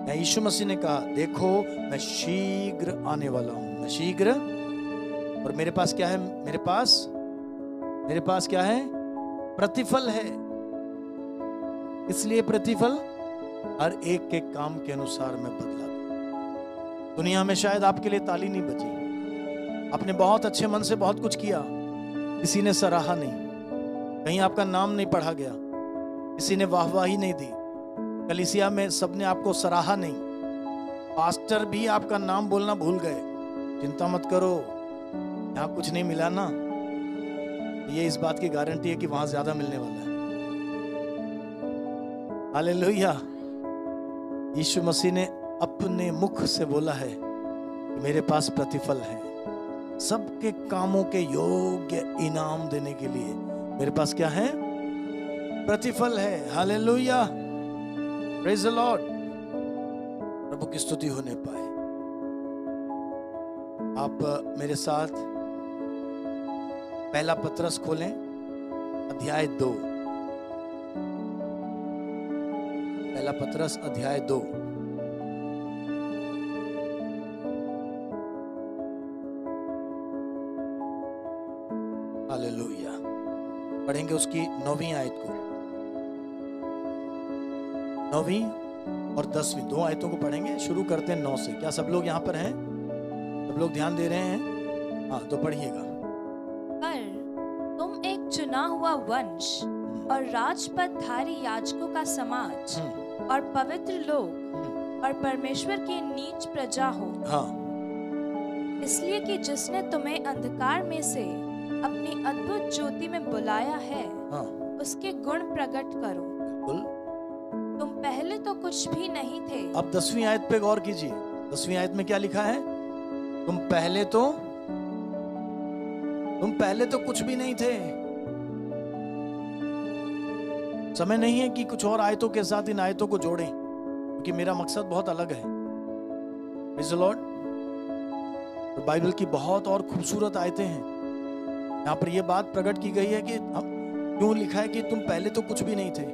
S1: मैं यीशु मसीह ने कहा, देखो मैं शीघ्र आने वाला हूं, मैं शीघ्र, और मेरे पास क्या है? मेरे पास क्या है? प्रतिफल है। इसलिए प्रतिफल हर एक के काम के अनुसार मैं बदला दूं। दुनिया में शायद आपके लिए ताली नहीं बजी, आपने बहुत अच्छे मन से बहुत कुछ किया, किसी ने सराहा नहीं, कहीं आपका नाम नहीं पढ़ा गया, किसी ने वाहवाही नहीं दी, कलीसिया में सबने आपको सराहा नहीं, पास्टर भी आपका नाम बोलना भूल गए। चिंता मत करो, यहाँ कुछ नहीं मिला ना, ये इस बात की गारंटी है कि वहां ज्यादा मिलने वाला है। हालेलुया। यीशु मसीह ने अपने मुख से बोला है कि मेरे पास प्रतिफल है, सबके कामों के योग्य इनाम देने के लिए मेरे पास क्या है? प्रतिफल है। Hallelujah, praise the Lord. प्रभु की स्तुति होने पाए। आप मेरे साथ पहला पत्रस खोलें, अध्याय 2। पहला पत्रस अध्याय 2। हालेलुया। पढ़ेंगे उसकी 9वीं आयत को, 9वीं और 10वीं, 2 आयतों को पढ़ेंगे। शुरू करते हैं 9 से। क्या सब लोग यहाँ पर हैं? सब लोग ध्यान दे रहे हैं? हाँ, तो पढ़िएगा।
S2: पर तुम एक चुना हुआ वंश और राजपदधारी याजकों का समाज और पवित्र लोग और परमेश्वर की नीच प्रजा हो।
S1: हाँ,
S2: इसलिए कि जिसने तुम्हें अंधकार में से अपनी अद्भुत ज्योति में बुलाया है,
S1: हाँ,
S2: उसके गुण प्रकट करो।
S1: बिल्कुल।
S2: तुम पहले तो कुछ भी नहीं थे।
S1: अब 10वीं आयत पे गौर कीजिए। 10वीं आयत में क्या लिखा है? तुम पहले तो तुम पहले तो कुछ भी नहीं थे। समय नहीं है कि कुछ और आयतों के साथ इन आयतों को जोड़ें, क्योंकि मेरा मकसद बहुत अलग है। Praise the Lord. तो बाइबल की बहुत और खूबसूरत आयतें हैं। यहाँ पर यह बात प्रकट की गई है कि हम क्यों लिखा है कि तुम पहले तो कुछ भी नहीं थे।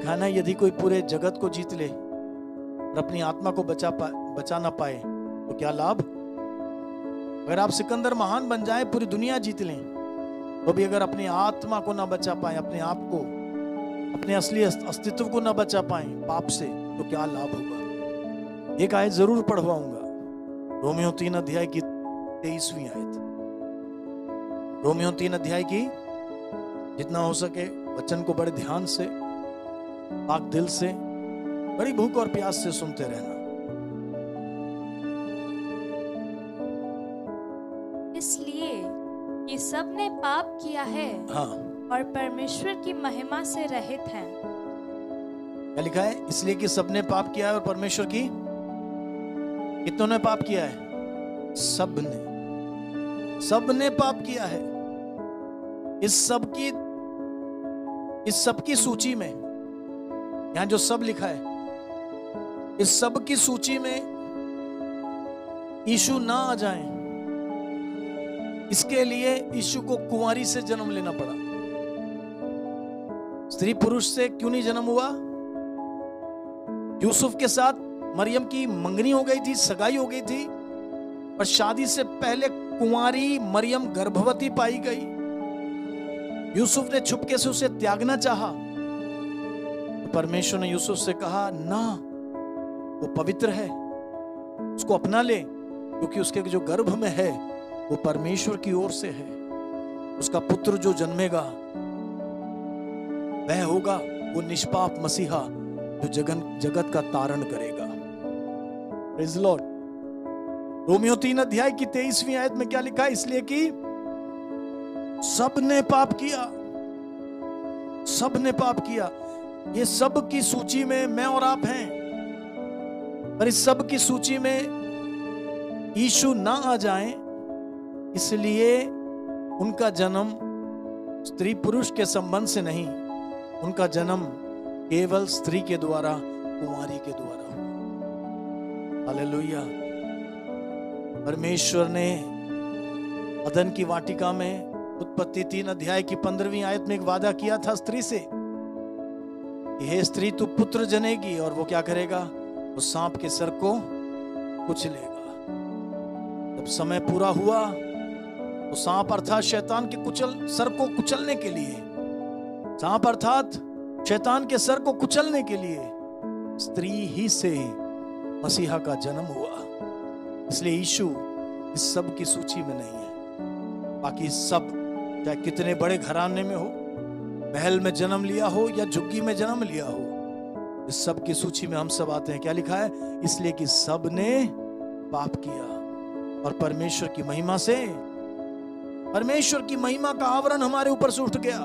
S1: खाना यदि कोई पूरे जगत को जीत ले और अपनी आत्मा को बचा ना पाए तो क्या लाभ। अगर आप सिकंदर महान बन जाए, पूरी दुनिया जीत लें, तो भी अगर अपनी आत्मा को ना बचा पाए, अपने आप को, अपने असली अस्तित्व को ना बचा पाए पाप से, तो क्या लाभ होगा। एक आयत जरूर पढ़वाऊंगा, रोमियो 3 अध्याय की 23वीं आयत। रोमियो 3 अध्याय की, जितना हो सके वचन को बड़े ध्यान से, पाक दिल से, बड़ी भूख और प्यास से सुनते रहना।
S2: इसलिए कि सब ने पाप किया है,
S1: हाँ,
S2: और परमेश्वर की महिमा से रहित हैं।
S1: क्या लिखा है? इसलिए कि सबने पाप किया है और परमेश्वर की, कितनों ने पाप किया है? सबने पाप किया है। इस सब की सूची में, यहां जो सब लिखा है, इस सब की सूची में यीशु ना आ जाए, इसके लिए यीशु को कुंवारी से जन्म लेना पड़ा। स्त्री पुरुष से क्यों नहीं जन्म हुआ? यूसुफ के साथ मरियम की मंगनी हो गई थी, सगाई हो गई थी, पर शादी से पहले कुंवारी मरियम गर्भवती पाई गई। यूसुफ ने छुपके से उसे त्यागना चाहा, तो परमेश्वर ने यूसुफ से कहा, ना, वो पवित्र है, उसको अपना ले, क्योंकि उसके जो गर्भ में है वो परमेश्वर की ओर से है। उसका पुत्र जो जन्मेगा वह होगा वो निष्पाप मसीहा, जो जगत का तारण करेगा। Praise the Lord. रोमियो 3 अध्याय की 23वीं आयत में क्या लिखा है? इसलिए कि सबने पाप किया, सबने पाप किया। ये सब की सूची में मैं और आप हैं, पर इस सब की सूची में यीशु ना आ जाए, इसलिए उनका जन्म स्त्री पुरुष के संबंध से नहीं, उनका जन्म केवल स्त्री के द्वारा, कुंवारी के द्वारा। हालेलुया। परमेश्वर ने अदन की वाटिका में उत्पत्ति 3 अध्याय की 15वीं आयत में एक वादा किया था स्त्री से कि हे स्त्री, तू पुत्र जनेगी और वो क्या करेगा? वो सांप के सर को कुचलेगा। जब समय पूरा हुआ तो सांप अर्थात शैतान के सर को कुचलने के लिए, सांप अर्थात शैतान के सर को कुचलने के लिए स्त्री ही से मसीहा का जन्म हुआ। इसलिए यीशु इस सब की सूची में नहीं है। बाकी सब, चाहे कितने बड़े घराने में हो, महल में जन्म लिया हो या झुग्गी में जन्म लिया हो, इस सब की सूची में हम सब आते हैं। क्या लिखा है? इसलिए कि सब ने पाप किया और परमेश्वर की महिमा से, परमेश्वर की महिमा का आवरण हमारे ऊपर से उठ गया।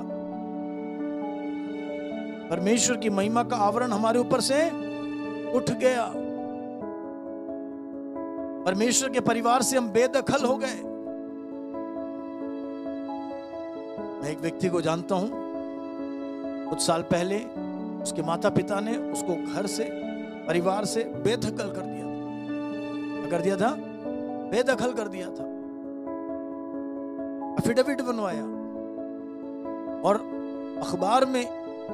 S1: परमेश्वर की महिमा का आवरण हमारे ऊपर से उठ गया। परमेश्वर के परिवार से हम बेदखल हो गए। मैं एक व्यक्ति को जानता हूं, कुछ साल पहले उसके माता पिता ने उसको घर से, परिवार से बेदखल कर दिया था। क्या कर दिया था? बेदखल कर दिया था। एफिडेविट बनवाया और अखबार में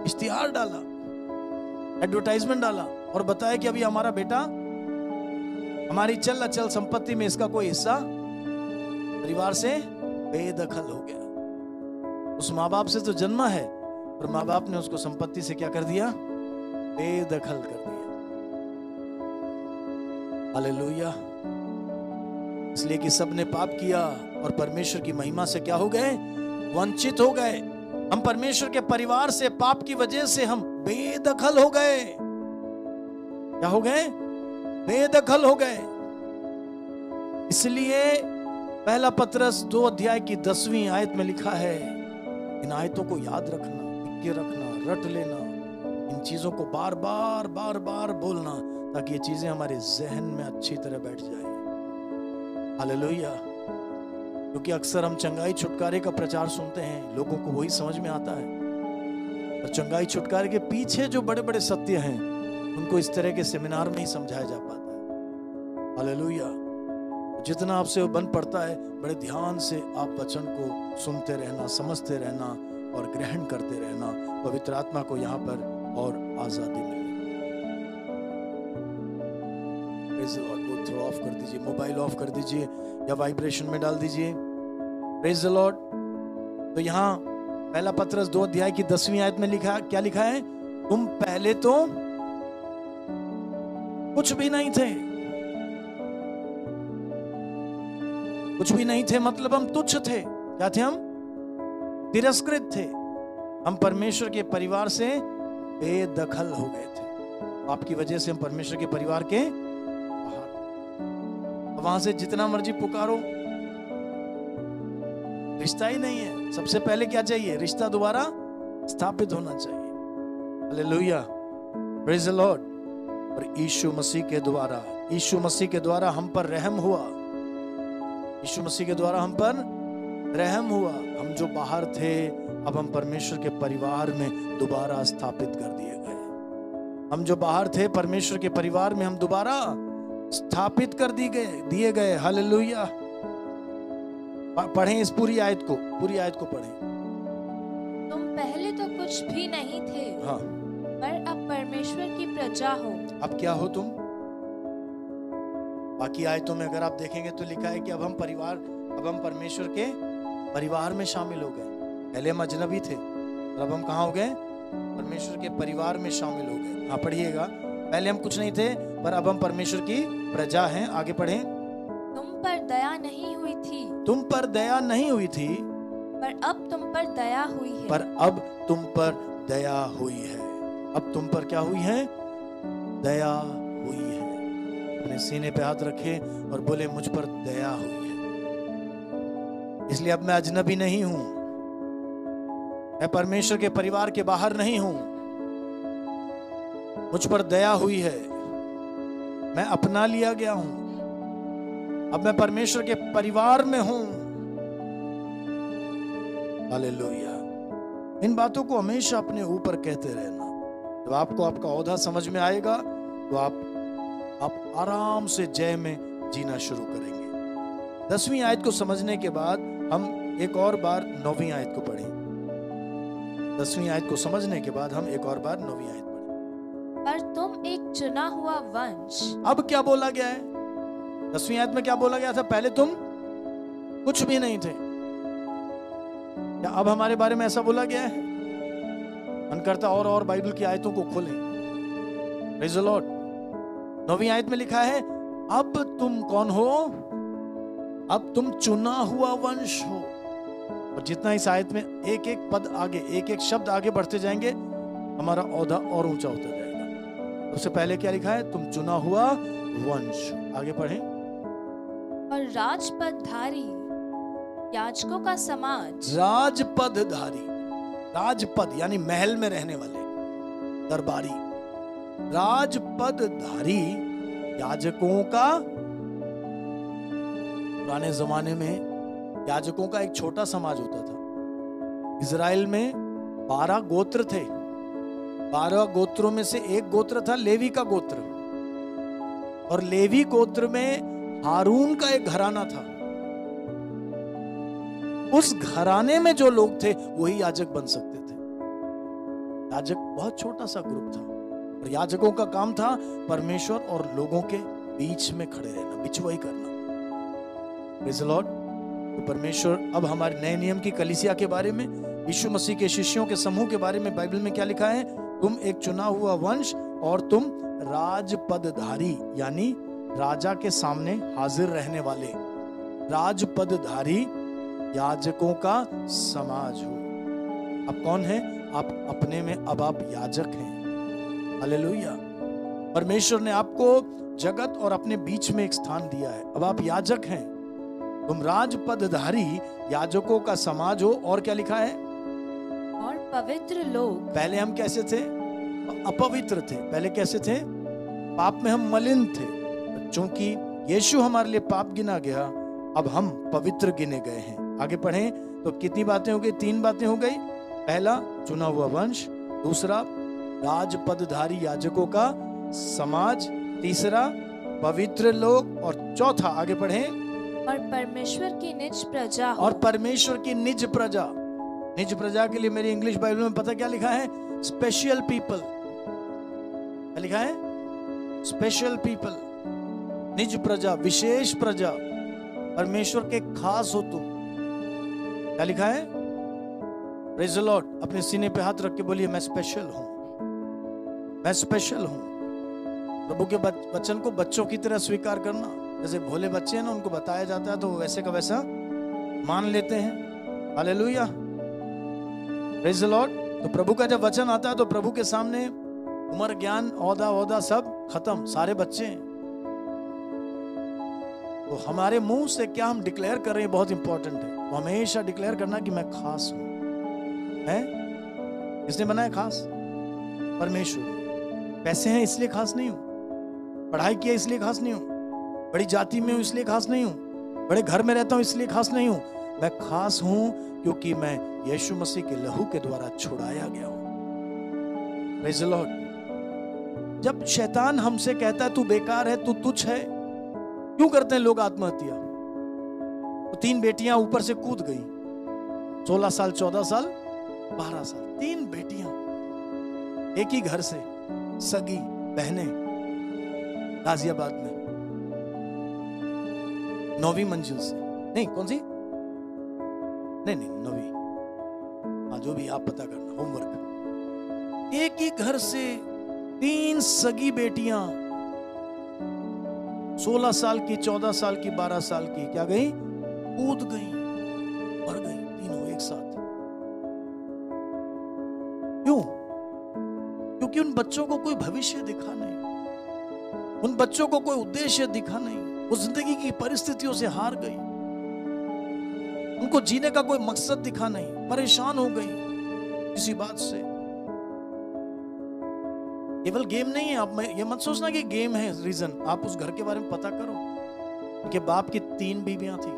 S1: इश्तिहार डाला, एडवर्टाइजमेंट डाला और बताया कि अभी हमारा बेटा, हमारी चल अचल संपत्ति में इसका कोई हिस्सा परिवार से बेदखल हो गया। उस माँ बाप से तो जन्मा है, और माँ बाप ने उसको संपत्ति से क्या कर दिया? बेदखल कर दिया। हालेलुया। इसलिए कि सबने पाप किया और परमेश्वर की महिमा से क्या हो गए? वंचित हो गए। हम परमेश्वर के परिवार से पाप की वजह से हम बेदखल हो गए। क्या हो गए? बेदखल हो गए। इसलिए पहला पतरस 2 अध्याय की 10वीं आयत में लिखा है, इन आयतों को याद रखना, लिख के रखना, रट लेना, इन चीजों को बार बार बोलना, ताकि ये चीजें हमारे जहन में अच्छी तरह बैठ जाए। हालेलुया। क्योंकि अक्सर हम चंगाई छुटकारे का प्रचार सुनते हैं, लोगों को वही समझ में आता है, और चंगाई छुटकारे के पीछे जो बड़े बड़े सत्य हैं उनको इस तरह के सेमिनार में ही समझाया जा पाता है। हालेलुया। जितना आपसे वो बन पड़ता है, बड़े ध्यान से आप वचन को सुनते रहना, समझते रहना और ग्रहण करते रहना, पवित्र आत्मा को यहाँ पर और आजादी मिले। Praise the Lord. वो थ्रो ऑफ कर दीजिए, मोबाइल ऑफ कर दीजिए या वाइब्रेशन में डाल दीजिए। Praise the Lord. तो यहाँ पहला पत्रस 2 अध्याय की 10वीं आयत में लिखा, क्या लिखा है? तुम पहले तो कुछ भी नहीं थे। कुछ भी नहीं थे मतलब हम तुच्छ थे। क्या थे हम? तिरस्कृत थे। हम परमेश्वर के परिवार से बेदखल हो गए थे। आपकी वजह से हम परमेश्वर के परिवार के बाहर। वहां से जितना मर्जी पुकारो, रिश्ता ही नहीं है। सबसे पहले क्या चाहिए? रिश्ता दोबारा स्थापित होना चाहिए। Hallelujah, praise the Lord. और यीशु मसीह के द्वारा हम पर रहम हुआ। यीशु मसीह के द्वारा हम पर रहम हुआ। हम जो बाहर थे, अब हम परमेश्वर के परिवार में दोबारा स्थापित कर दिए गए। हम जो बाहर थे, परमेश्वर के परिवार में हम दोबारा स्थापित कर दिए गए। हालेलुया। पढ़ें इस पूरी आयत को पढ़ें।
S2: तुम पहले तो कुछ भी नहीं थे,
S1: हाँ,
S2: पर अब परमेश्वर की प्रजा हो।
S1: अब क्या हो तुम? बाकी आयतों में अगर आप देखेंगे तो लिखा है कि अब हम परमेश्वर के परिवार में शामिल हो गए। पहले हम अजनबी थे, और अब हम कहाँ हो गए? परमेश्वर के परिवार में शामिल हो गए। हाँ, पढ़िएगा। पहले हम कुछ नहीं थे, पर अब हम परमेश्वर की प्रजा हैं। आगे पढ़ें।
S2: तुम पर दया नहीं हुई थी,
S1: तुम पर दया नहीं हुई थी,
S2: पर अब तुम पर दया हुई है।
S1: पर अब तुम पर दया हुई है। अब तुम पर क्या हुई है? दया हुई है। अपने सीने पे हाथ रखे और बोले, मुझ पर दया हुई है। इसलिए अब मैं अजनबी नहीं हूं, मैं परमेश्वर के परिवार के बाहर नहीं हूं। मुझ पर दया हुई है, मैं अपना लिया गया हूं। अब मैं परमेश्वर के परिवार में हूं। हालेलुया। इन बातों को हमेशा अपने ऊपर कहते रहना। जब आपको आपका ओहदा समझ में आएगा तो आप आराम से जय में जीना शुरू करेंगे। 10वीं आयत को समझने के बाद हम एक और बार 9वीं आयत को पढ़ें। 10वीं आयत को समझने के बाद हम एक और बार 9वीं आयत पढ़ें।
S2: पर तुम एक चुना हुआ वंश।
S1: अब क्या बोला गया है? 10वीं आयत में क्या बोला गया था? पहले तुम कुछ भी नहीं थे। क्या अब हमारे बारे में ऐसा बोला गया है? मन करता और बाइबल की आयतों को खोलें। Praise the Lord. 9वीं आयत में लिखा है, अब तुम कौन हो? अब तुम चुना हुआ वंश हो। और जितना इस आयत में एक एक पद आगे, एक एक शब्द आगे बढ़ते जाएंगे, हमारा ओहदा और ऊंचा होता जाएगा। सबसे पहले क्या लिखा है? तुम चुना हुआ वंश। आगे पढ़ें।
S2: और राजपदधारी याजकों का समाज।
S1: राजपदधारी, राजपद यानी महल में रहने वाले, दरबारी। राजपदधारी याजकों का। पुराने जमाने में याजकों का एक छोटा समाज होता था। इजराइल में 12 गोत्र थे। 12 गोत्रों में से एक गोत्र था लेवी का गोत्र, और लेवी गोत्र में हारून का एक घराना था। उस घराने में जो लोग थे वही याजक बन सकते थे। याजक बहुत छोटा सा ग्रुप था, और याजकों का काम था परमेश्वर और लोगों के बीच में खड़े रहना, बिचवाई करना। Praise the Lord. तो परमेश्वर अब हमारे नए नियम की कलीसिया के बारे में, यीशु मसीह के शिष्यों के समूह के बारे में बाइबल में क्या लिखा है? तुम एक चुना हुआ वंश और तुम राजपदधारी, यानी राजा के सामने हाजिर रहने वाले, राजपदधारी याजकों का समाज हो। अब कौन है? आप अपने में अब आप याजक हैं। हालेलुया। परमेश्वर ने आपको जगत और अपने बीच में एक स्थान दिया है। अब आप याजक हैं। तुम राजपदधारी याजकों का समाज हो। और क्या लिखा है?
S2: और पवित्र लोग।
S1: पहले हम कैसे थे? अपवित्र थे। पहले कैसे थे? पाप में हम मलिन थे। क्योंकि यीशु हमारे लिए पाप गिना गया, अब हम पवित्र गिने गए हैं। आगे पढ़ें तो कितनी बातें हो गई? 3 बातें हो गई। पहला, चुना हुआ वंश। दूसरा, राजपदधारी याजकों का समाज। तीसरा, पवित्र लोग। और चौथा, आगे पढ़ें,
S2: और परमेश्वर की निज प्रजा हो।
S1: और परमेश्वर की निज प्रजा। निज प्रजा के लिए मेरी इंग्लिश बाइबल में पता क्या लिखा है? Special people. क्या लिखा है? स्पेशल पीपल, निज प्रजा, विशेष प्रजा, परमेश्वर के खास हो तुम। क्या लिखा है? Praise the Lord. अपने सीने पे हाथ रख के बोलिए, मैं स्पेशल हूं, मैं स्पेशल हूं। प्रभु के वचन को बच्चों की तरह स्वीकार करना। जैसे भोले बच्चे हैं ना, उनको बताया जाता है तो वो वैसे का वैसा मान लेते हैं। Hallelujah, praise the Lord. तो प्रभु का जब वचन आता है तो प्रभु के सामने उम्र, ज्ञान, ओहदा सब खत्म, सारे बच्चे हैं। तो हमारे मुंह से क्या हम डिक्लेयर कर रहे हैं बहुत इंपॉर्टेंट है। तो हमेशा डिक्लेयर करना कि मैं खास हूं। है? किसने बनाया खास? परमेश्वर। पैसे हैं इसलिए खास नहीं हूं, पढ़ाई किया इसलिए खास नहीं हूं, बड़ी जाति में हूं इसलिए खास नहीं हूं, बड़े घर में रहता हूं इसलिए खास नहीं हूं। मैं खास हूं क्योंकि मैं यीशु मसीह के लहू के द्वारा छुड़ाया गया हूं। Praise the Lord. जब शैतान हमसे कहता है तू बेकार है, तू तुच्छ है, क्यों करते हैं लोग आत्महत्या? तो 3 बेटियां ऊपर से कूद गई, 16 साल, 14 साल, 12 साल, 3 बेटियां एक ही घर से, सगी बहनें, गाजियाबाद में, 9वीं मंजिल से, नहीं कौन सी, नहीं 9वीं, हाँ जो भी आप पता करना, होमवर्क। एक ही घर से 3 सगी बेटियां, 16 साल की, 14 साल की, 12 साल की, क्या गई? कूद गई, मर गई तीनों एक साथ। क्यों? क्योंकि उन बच्चों को कोई भविष्य दिखा नहीं, उन बच्चों को कोई उद्देश्य दिखा नहीं, वो जिंदगी की परिस्थितियों से हार गई, उनको जीने का कोई मकसद दिखा नहीं, परेशान हो गई किसी बात से। केवल गेम नहीं है, आप ये मत सोचना कि गेम है रीजन। आप उस घर के बारे में पता करो। उनके बाप की 3 बीवियां थी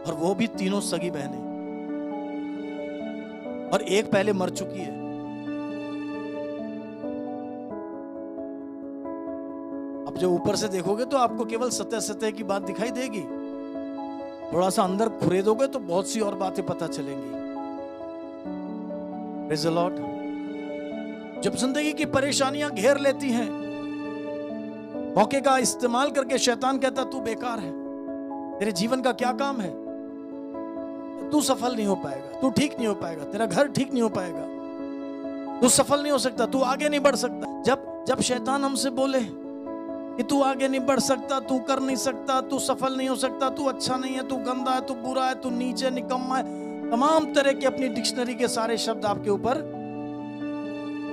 S1: और वो भी तीनों सगी बहनें, और एक पहले मर चुकी है। अब जब ऊपर से देखोगे तो आपको केवल सतह सतह की बात दिखाई देगी, थोड़ा सा अंदर खुरेदोगे तो बहुत सी और बातें पता चलेंगी। Praise the Lord. जब जिंदगी की परेशानियां घेर लेती हैं, मौके का इस्तेमाल करके शैतान कहता तू बेकार है, तेरे जीवन का क्या काम है, तू सफल नहीं हो पाएगा, तू ठीक नहीं हो पाएगा, तेरा घर ठीक नहीं हो पाएगा, तू सफल नहीं हो सकता, तू आगे नहीं बढ़ सकता। जब शैतान हमसे बोले कि तू आगे नहीं बढ़ सकता, तू कर नहीं सकता, तू सफल नहीं हो सकता, तू अच्छा नहीं है, तू गंदा है, तू बुरा है, तू नीचे निकम्मा है, तमाम तरह के अपनी डिक्शनरी के सारे शब्द आपके ऊपर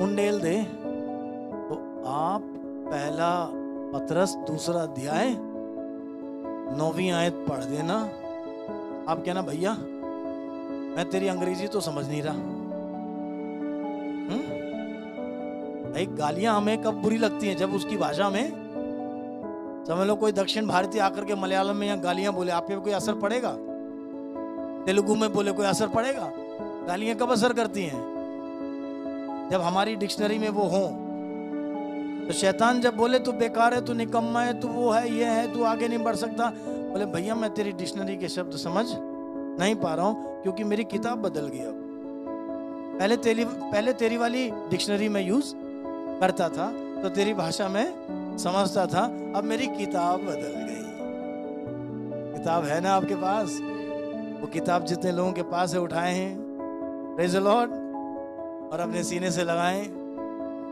S1: उंडेल दे, तो आप पहला पतरस 2 अध्याय 9वीं आयत पढ़ देना। आप कहना भैया मैं तेरी अंग्रेजी तो समझ नहीं रहा। भाई गालियां हमें कब बुरी लगती हैं? जब उसकी भाषा में, समझ लो कोई दक्षिण भारतीय आकर के मलयालम में या गालियां बोले, आप पे कोई असर पड़ेगा? तेलुगु में बोले कोई असर पड़ेगा? गालियां कब असर करती हैं? जब हमारी डिक्शनरी में वो हो। तो शैतान जब बोले तू बेकार है, तू निकम्मा है, तू वो है, ये है, तू आगे नहीं बढ़ सकता, बोले भैया मैं तेरी डिक्शनरी के शब्द समझ नहीं पा रहा हूं, क्योंकि मेरी किताब बदल गई। अब पहले तेरी वाली डिक्शनरी में यूज करता था तो तेरी भाषा में समझता था, अब मेरी किताब बदल गई। किताब है ना आपके पास? वो किताब जितने लोगों के पास है उठाए हैं, प्रेज़ द लॉर्ड, और अपने सीने से लगाएं।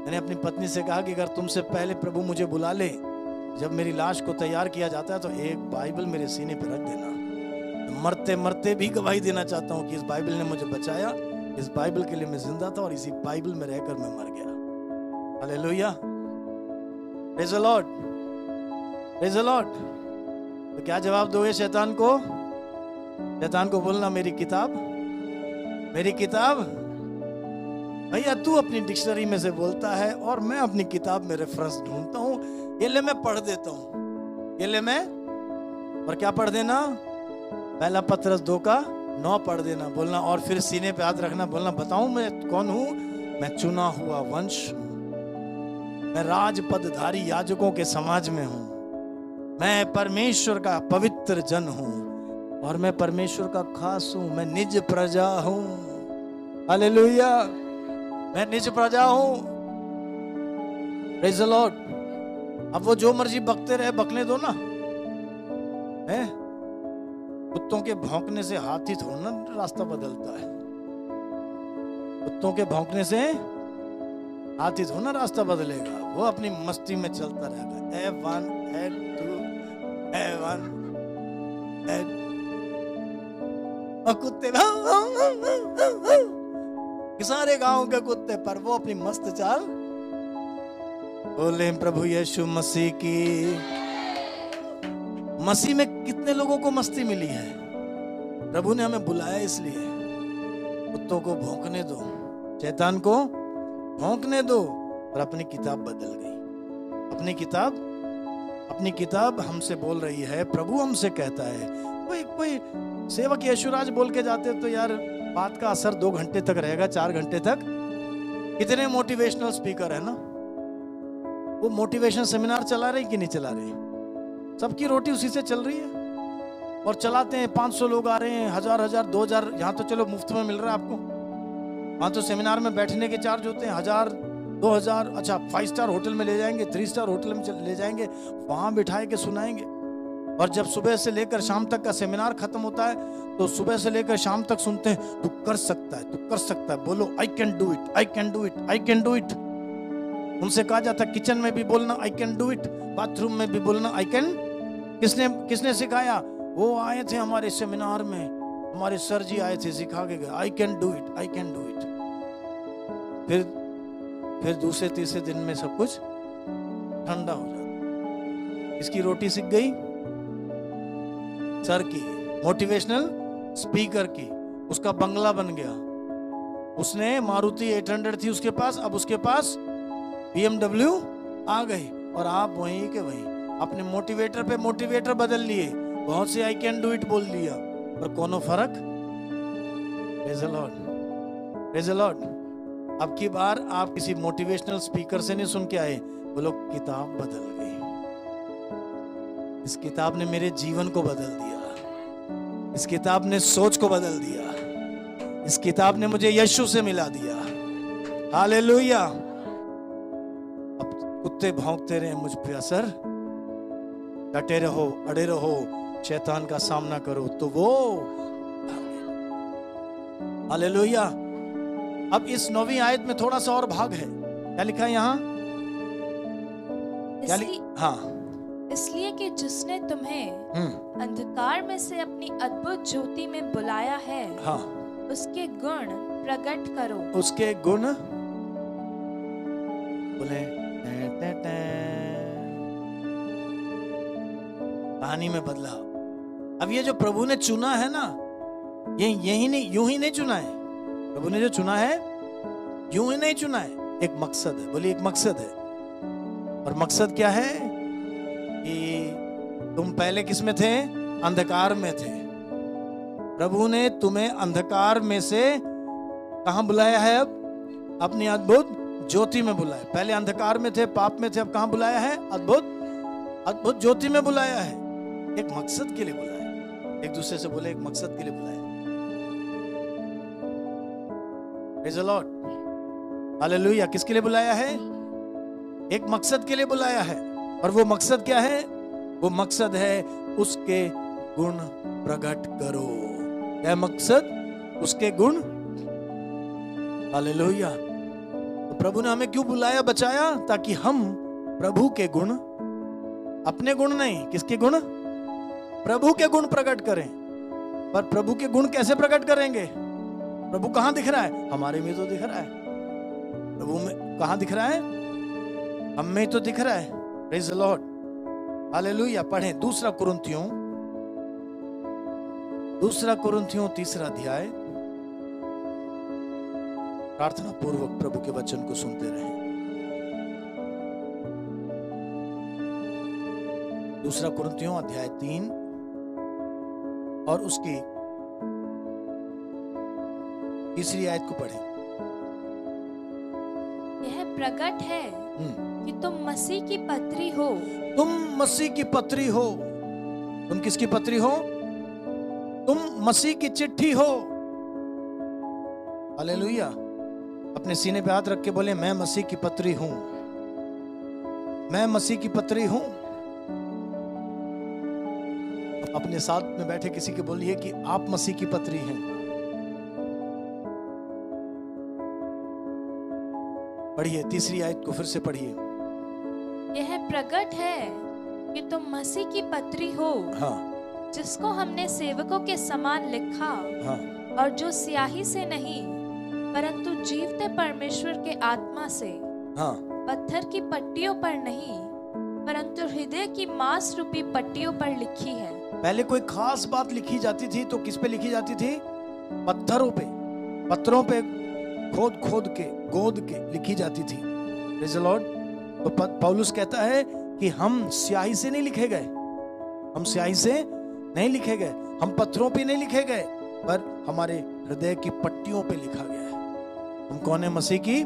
S1: मैंने अपनी पत्नी से कहा कि अगर तुमसे पहले प्रभु मुझे बुला ले, जब मेरी लाश को तैयार किया जाता है तो एक बाइबल मेरे सीने पे रख देना। मरते मरते भी गवाही देना चाहता हूँ कि इस बाइबल ने मुझे बचाया, इस बाइबल के लिए मैं जिंदा था और इसी बाइबल में रहकर मैं मर गया। Hallelujah, praise the Lord, praise the Lord. तो क्या जवाब दोगे शैतान को? शैतान को बोलना मेरी किताब, मेरी किताब। भैया तू अपनी डिक्शनरी में से बोलता है और मैं अपनी किताब में रेफरेंस ढूंढता हूँ, ये ले मैं पढ़ देता हूँ, ये ले मैं और क्या पढ़ देना? पहला पत्रस 2:9 पढ़ देना, बोलना और फिर सीने पे हाथ रखना, बोलना बताऊं मैं कौन हूं? मैं चुना हुआ वंश हूं, मैं राजपदधारी याजकों के समाज में हूं, मैं परमेश्वर का पवित्र जन हूं और मैं परमेश्वर का खास हूं, मैं निज प्रजा हूं। हालेलुया, मैं निज प्रजा हूं। Praise the Lord. अब वो जो मर्जी बकते रहे, बकने दो ना, है? कुत्तों के भौंकने से हाथी थोड़ा ना रास्ता बदलता है। कुत्तों के भौंकने से हाथी थोड़ा ना रास्ता बदलेगा, वो अपनी मस्ती में चलता रहेगा। A1 A2 A1 A2 और कुत्ते सारे गांव के कुत्ते, पर वो अपनी मस्त चाल। बोले प्रभु यीशु मसीह की। मसीह में कितने लोगों को मस्ती मिली है? प्रभु ने हमें बुलाया इसलिए। कुत्तों को भौंकने दो, शैतान को भौंकने दो, और अपनी किताब बदल गई। अपनी किताब हमसे बोल रही है, प्रभु हमसे कहता है। कोई सेवक यशुराज बोल के जाते तो यार बात का असर 2 घंटे तक रहेगा, 4 घंटे तक। कितने मोटिवेशनल स्पीकर है ना, वो मोटिवेशन सेमिनार चला रहे कि नहीं चला रहे? सबकी रोटी उसी से चल रही है। और चलाते हैं, 500 लोग आ रहे हैं, 1000 2000। यहाँ तो चलो मुफ्त में मिल रहा है आपको, वहाँ तो सेमिनार में बैठने के चार्ज होते हैं 1000 2000। अच्छा, 5 स्टार होटल में ले जाएंगे, 3 स्टार होटल में ले जाएंगे, वहाँ बिठाए के सुनाएंगे। और जब सुबह से लेकर शाम तक का सेमिनार खत्म होता है तो सुबह से लेकर शाम तक सुनते हैं, तू कर सकता है, तू कर सकता है, बोलो I can do it, I can do it, I can do it. उनसे कहा जाता है किचन में भी बोलना I can do it, bathroom में भी बोलना आई कैन। किसने सिखाया? वो आए थे हमारे सेमिनार में, हमारे सर जी आए थे, सिखा के गए I can do it, I can do it. फिर दूसरे तीसरे दिन में सब कुछ ठंडा हो जाता। इसकी रोटी सिक गई सर की, मोटिवेशनल स्पीकर की, उसका बंगला बन गया। उसने मारुति 800 थी उसके पास, अब उसके पास BMW आ गई। और आप वहीं के वहीं अपने मोटिवेटर पे मोटिवेटर बदल लिए, बहुत से आई कैन डू इट बोल दिया, पर कोनो फर्क? Praise the Lord, praise the Lord. अब की बार आप किसी मोटिवेशनल स्पीकर से नहीं सुन के आए, बोलो किताब बदल गई। इस किताब ने मेरे जीवन को बदल दिया, इस किताब ने सोच को बदल दिया, इस किताब ने मुझे यीशु से मिला दिया। हालेलुया। अब कुत्ते भौंकते रहे, मुझ पे असर। डटे रहो, अड़े रहो, शैतान का सामना करो तो वो। हालेलुया। अब इस 9वीं आयत में थोड़ा सा और भाग है। क्या लिखा है यहाँ? हाँ,
S2: इसलिए कि जिसने तुम्हें अंधकार में से अपनी अद्भुत ज्योति में बुलाया है,
S1: हाँ, उसके गुण प्रकट करो। उसके गुण बोले कहानी में बदलाव। अब ये जो प्रभु ने चुना है ना, ये यही नहीं, यूं ही नहीं चुना है। प्रभु ने जो चुना है यूं ही नहीं चुना है, एक मकसद है। बोलिए एक मकसद है। और मकसद क्या है? कि तुम पहले किस में थे? अंधकार में थे। प्रभु ने तुम्हें अंधकार में से कहां बुलाया है? अब अपनी अद्भुत ज्योति में बुलाया। पहले अंधकार में थे, पाप में थे, अब कहां बुलाया है? अद्भुत ज्योति में बुलाया है। एक मकसद के लिए बुलाया। एक दूसरे से बोले एक मकसद के लिए बुलाया। Praise the Lord, hallelujah. किसके लिए बुलाया है? एक मकसद के लिए बुलाया है। और वो मकसद क्या है? वो मकसद है उसके गुण प्रकट करो। क्या मकसद? उसके गुण। हालेलुया। तो प्रभु ने हमें क्यों बुलाया, बचाया? ताकि हम प्रभु के गुण, अपने गुण नहीं, किसके गुण? प्रभु के गुण प्रकट करें। पर प्रभु के गुण कैसे प्रकट करेंगे? प्रभु कहां दिख रहा है? हमारे में तो दिख रहा है। प्रभु में कहां दिख रहा है? हम में तो दिख रहा है। Praise the Lord, hallelujah. पढ़ें दूसरा कुरिन्थियों 3 अध्याय। प्रार्थना पूर्वक प्रभु के वचन को सुनते रहें। 2 कुरिन्थियों अध्याय 3 और उसकी तीसरी आयत को पढ़ें।
S2: यह प्रकट है कि तुम मसीह की पत्री हो।
S1: तुम मसीह की पत्री हो। तुम किसकी पत्री हो? तुम मसीह की चिट्ठी हो। हालेलुया। अपने सीने पे हाथ रख के बोले, मैं मसीह की पत्री हूं। मैं मसीह की पत्री हूं। अपने साथ में बैठे किसी के बोलिए कि आप मसीह की पत्री हैं। पढ़िए तीसरी आयत को, फिर से पढ़िए।
S2: यह प्रकट है कि तुम मसीह की पत्री हो।
S1: हाँ
S2: जिसको हमने सेवकों के समान लिखा,
S1: हाँ
S2: और जो स्याही से नहीं परंतु जीवते परमेश्वर के आत्मा से,
S1: हाँ
S2: पत्थर की पट्टियों पर नहीं परंतु हृदय की मांस रूपी पट्टियों पर लिखी है।
S1: पहले कोई खास बात लिखी जाती थी तो किस पे लिखी जाती थी? पत्थरों पे, पत्थरों पे खोद खोद के, गोद के लिखी जाती थी। Praise the Lord. तो पौलुस कहता है कि हम स्याही से नहीं लिखे गए, हम स्याही से नहीं लिखे गए, हम पत्थरों पे नहीं लिखे गए, पर हमारे हृदय की पट्टियों पे लिखा गया है। हम कौन है? मसीह की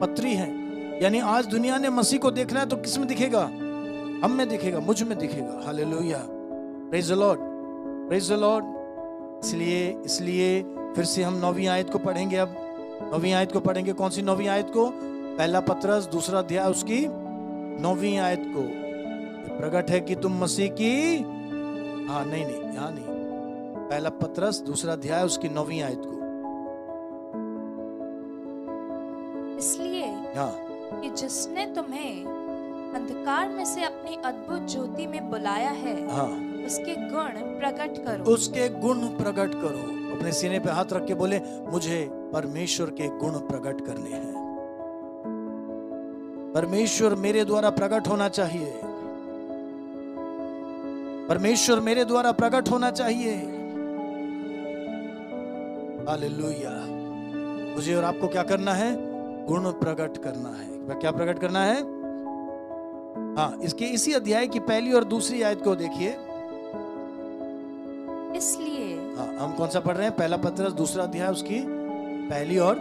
S1: पत्री हैं। यानी आज दुनिया ने मसीह को देखना है तो किस में दिखेगा? हम में दिखेगा, मुझ में दिखेगा। Hallelujah. Praise the Lord, praise the Lord. इसलिए फिर से हम 9वीं आयत को पढ़ेंगे। अब 9वीं आयत को पढ़ेंगे। कौन सी 9वीं आयत को? पहला पत्रस दूसरा अध्याय उसकी 9वीं आयत को। ये प्रकट है कि तुम मसीह की, हाँ नहीं यहाँ नहीं, पहला पत्रस दूसरा अध्याय उसकी 9वीं आयत को।
S2: इसलिए
S1: हाँ
S2: कि जिसने तुम्हें अंधकार में से अपनी अद्भुत ज्योति में बुलाया है,
S1: हाँ
S2: उसके गुण प्रकट करो।
S1: उसके गुण प्रकट करो। अपने सीने पे हाथ रख के बोले, मुझे परमेश्वर के गुण प्रकट करने हैं। परमेश्वर मेरे द्वारा प्रकट होना चाहिए। परमेश्वर मेरे द्वारा प्रकट होना चाहिए। हालेलुया। मुझे और आपको क्या करना है? गुण प्रकट करना है। क्या प्रकट करना है? हाँ, इसके इसी अध्याय की पहली और दूसरी आयत को देखिए।
S2: इसलिए
S1: हाँ, हम कौन सा पढ़ रहे हैं? पहला पत्रस दूसरा अध्याय उसकी पहली और